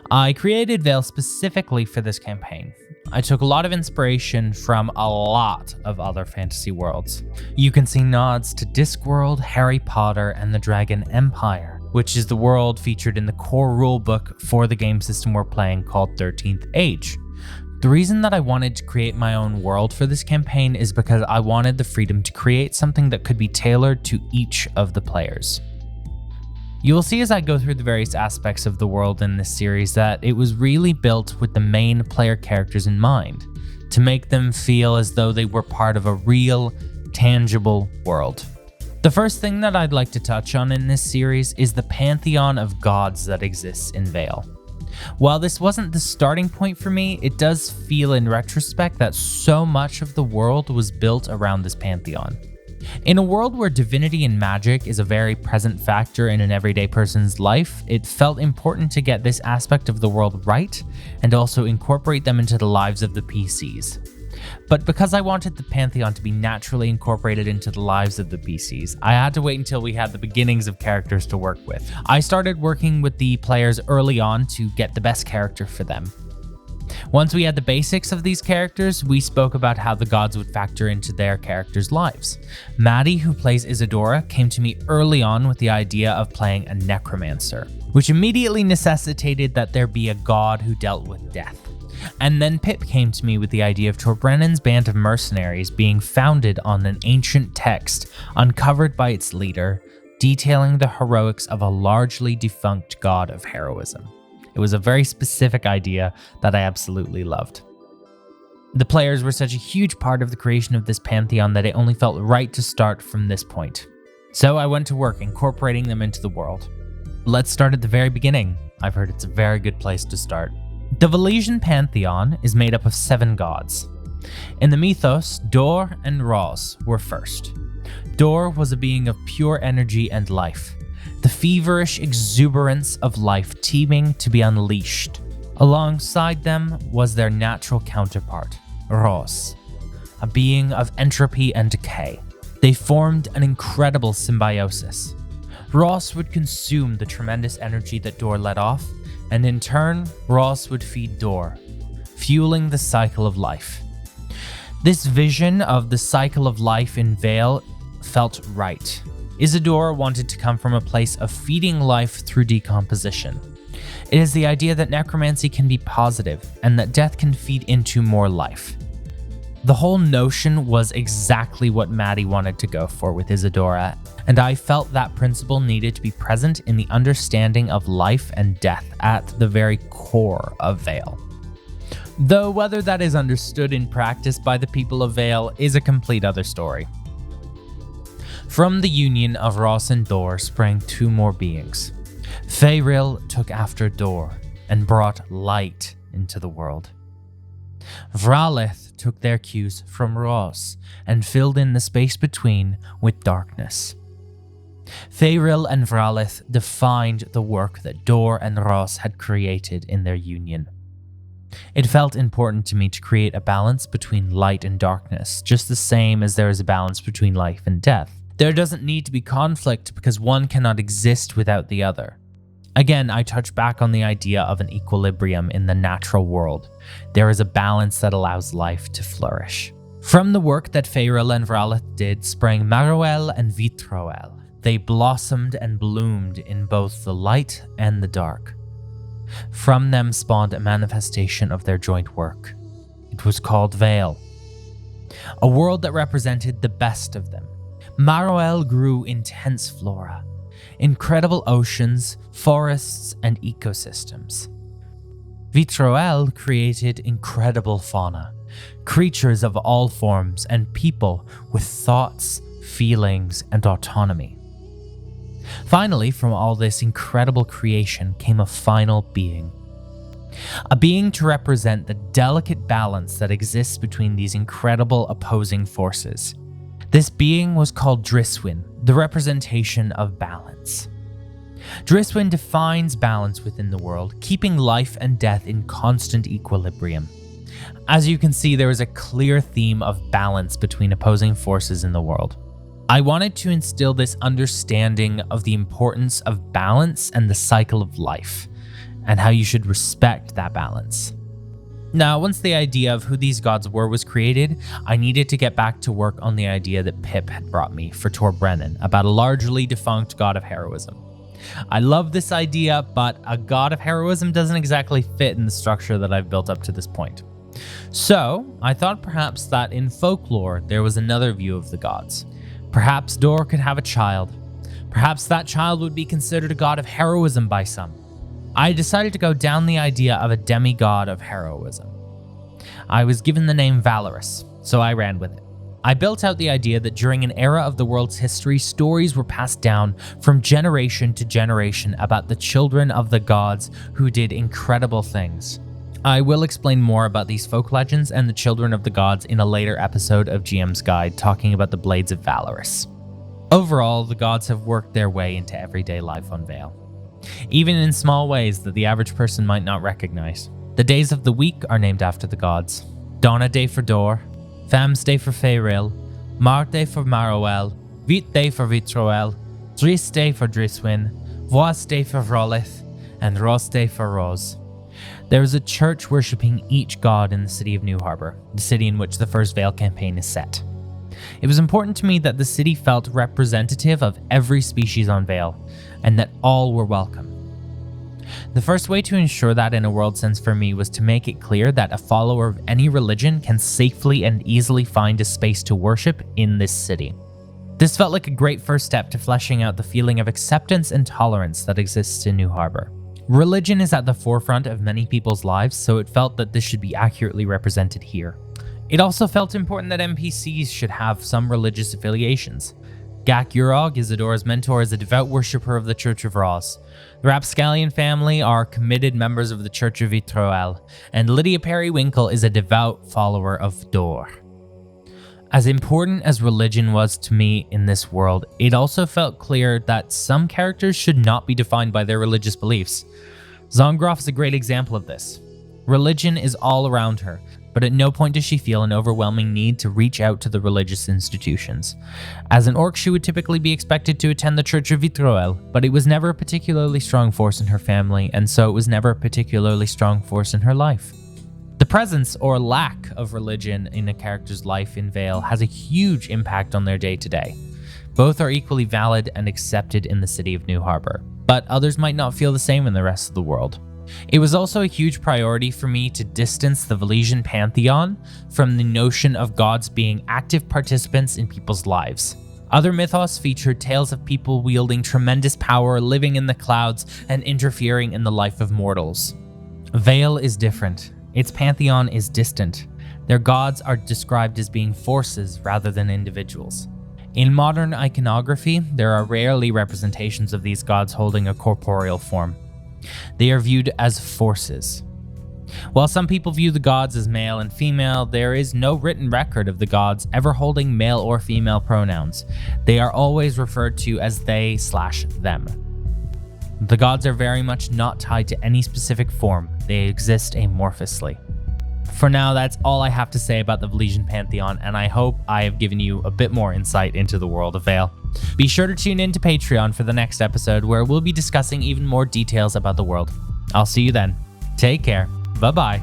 I created Vael specifically for this campaign. I took a lot of inspiration from a lot of other fantasy worlds. You can see nods to Discworld, Harry Potter, and the Dragon Empire, which is the world featured in the core rulebook for the game system we're playing called 13th Age. The reason that I wanted to create my own world for this campaign is because I wanted the freedom to create something that could be tailored to each of the players. You will see as I go through the various aspects of the world in this series that it was really built with the main player characters in mind, to make them feel as though they were part of a real, tangible world. The first thing that I'd like to touch on in this series is the pantheon of gods that exists in Vael. While this wasn't the starting point for me, it does feel in retrospect that so much of the world was built around this pantheon. In a world where divinity and magic is a very present factor in an everyday person's life, it felt important to get this aspect of the world right and also incorporate them into the lives of the PCs. But because I wanted the Pantheon to be naturally incorporated into the lives of the PCs, I had to wait until we had the beginnings of characters to work with. I started working with the players early on to get the best character for them. Once we had the basics of these characters, we spoke about how the gods would factor into their characters' lives. Maddy, who plays Isadora, came to me early on with the idea of playing a necromancer, which immediately necessitated that there be a god who dealt with death. And then Pip came to me with the idea of Torbrennan's band of mercenaries being founded on an ancient text uncovered by its leader, detailing the heroics of a largely defunct god of heroism. It was a very specific idea that I absolutely loved. The players were such a huge part of the creation of this pantheon that it only felt right to start from this point. So I went to work incorporating them into the world. Let's start at the very beginning. I've heard it's a very good place to start. The Velesian Pantheon is made up of 7 gods. In the mythos, Dor and Ros were first. Dor was a being of pure energy and life, the feverish exuberance of life teeming to be unleashed. Alongside them was their natural counterpart, Ros, a being of entropy and decay. They formed an incredible symbiosis. Ros would consume the tremendous energy that Dor let off, and in turn, Ros would feed Dor, fueling the cycle of life. This vision of the cycle of life in Vael felt right. Isadora wanted to come from a place of feeding life through decomposition. It is the idea that necromancy can be positive, and that death can feed into more life. The whole notion was exactly what Maddy wanted to go for with Isadora, and I felt that principle needed to be present in the understanding of life and death at the very core of Vael. Though whether that is understood in practice by the people of Vael is a complete other story. From the union of Ros and Dor sprang 2 more beings. Feyril took after Dor and brought light into the world. Velesian took their cues from Ros and filled in the space between with darkness. Feyril and Velesian defined the work that Dor and Ros had created in their union. It felt important to me to create a balance between light and darkness, just the same as there is a balance between life and death. There doesn't need to be conflict because one cannot exist without the other. Again, I touch back on the idea of an equilibrium in the natural world. There is a balance that allows life to flourish. From the work that Feyril and Velesian did sprang Maerydyth and Vitroel. They blossomed and bloomed in both the light and the dark. From them spawned a manifestation of their joint work. It was called Vael, a world that represented the best of them. Maerydyth grew intense flora, incredible oceans, forests, and ecosystems. Vitroel created incredible fauna, creatures of all forms, and people with thoughts, feelings, and autonomy. Finally, from all this incredible creation came a final being. A being to represent the delicate balance that exists between these incredible opposing forces. This being was called Driswin, the representation of balance. Driswin defines balance within the world, keeping life and death in constant equilibrium. As you can see, there is a clear theme of balance between opposing forces in the world. I wanted to instill this understanding of the importance of balance and the cycle of life, and how you should respect that balance. Now, once the idea of who these gods were was created, I needed to get back to work on the idea that Pip had brought me for Torbrennan about a largely defunct god of heroism. I love this idea, but a god of heroism doesn't exactly fit in the structure that I've built up to this point. So, I thought perhaps that in folklore there was another view of the gods. Perhaps Dor could have a child. Perhaps that child would be considered a god of heroism by some. I decided to go down the idea of a demigod of heroism. I was given the name Valorous, so I ran with it. I built out the idea that during an era of the world's history, stories were passed down from generation to generation about the children of the gods who did incredible things. I will explain more about these folk legends and the children of the gods in a later episode of GM's Guide talking about the Blades of Valorous. Overall, the gods have worked their way into everyday life on Vael, even in small ways that the average person might not recognize. The days of the week are named after the gods. Donna Day for Dor, Fams Day for Feyril, Mar Day for Marowel, Vit Day for Vitroel, Dris Day for Driswin, Voas Day for Vrolith, and Ros Day for Ros. There is a church worshipping each god in the city of New Harbour, the city in which the first Vael campaign is set. It was important to me that the city felt representative of every species on Vael, and that all were welcome. The first way to ensure that in a world sense for me was to make it clear that a follower of any religion can safely and easily find a space to worship in this city. This felt like a great first step to fleshing out the feeling of acceptance and tolerance that exists in New Harbour. Religion is at the forefront of many people's lives, so it felt that this should be accurately represented here. It also felt important that NPCs should have some religious affiliations. Gak Urog, Isadora's mentor, is a devout worshipper of the Church of Ros. The Rapscallion family are committed members of the Church of Vitroel, and Lydia Periwinkle is a devout follower of Dor. As important as religion was to me in this world, it also felt clear that some characters should not be defined by their religious beliefs. Zongroff is a great example of this. Religion is all around her, but at no point does she feel an overwhelming need to reach out to the religious institutions. As an orc, she would typically be expected to attend the Church of Vitroel, but it was never a particularly strong force in her family, and so it was never a particularly strong force in her life. The presence or lack of religion in a character's life in Vael has a huge impact on their day-to-day. Both are equally valid and accepted in the city of New Harbour, but others might not feel the same in the rest of the world. It was also a huge priority for me to distance the Velesian Pantheon from the notion of gods being active participants in people's lives. Other mythos featured tales of people wielding tremendous power, living in the clouds, and interfering in the life of mortals. Vael is different. Its pantheon is distant. Their gods are described as being forces rather than individuals. In modern iconography, there are rarely representations of these gods holding a corporeal form. They are viewed as forces. While some people view the gods as male and female, there is no written record of the gods ever holding male or female pronouns. They are always referred to as they/them. The gods are very much not tied to any specific form. They exist amorphously. For now, that's all I have to say about the Velesian Pantheon, and I hope I have given you a bit more insight into the world of Vael. Be sure to tune in to Patreon for the next episode, where we'll be discussing even more details about the world. I'll see you then. Take care. Bye-bye.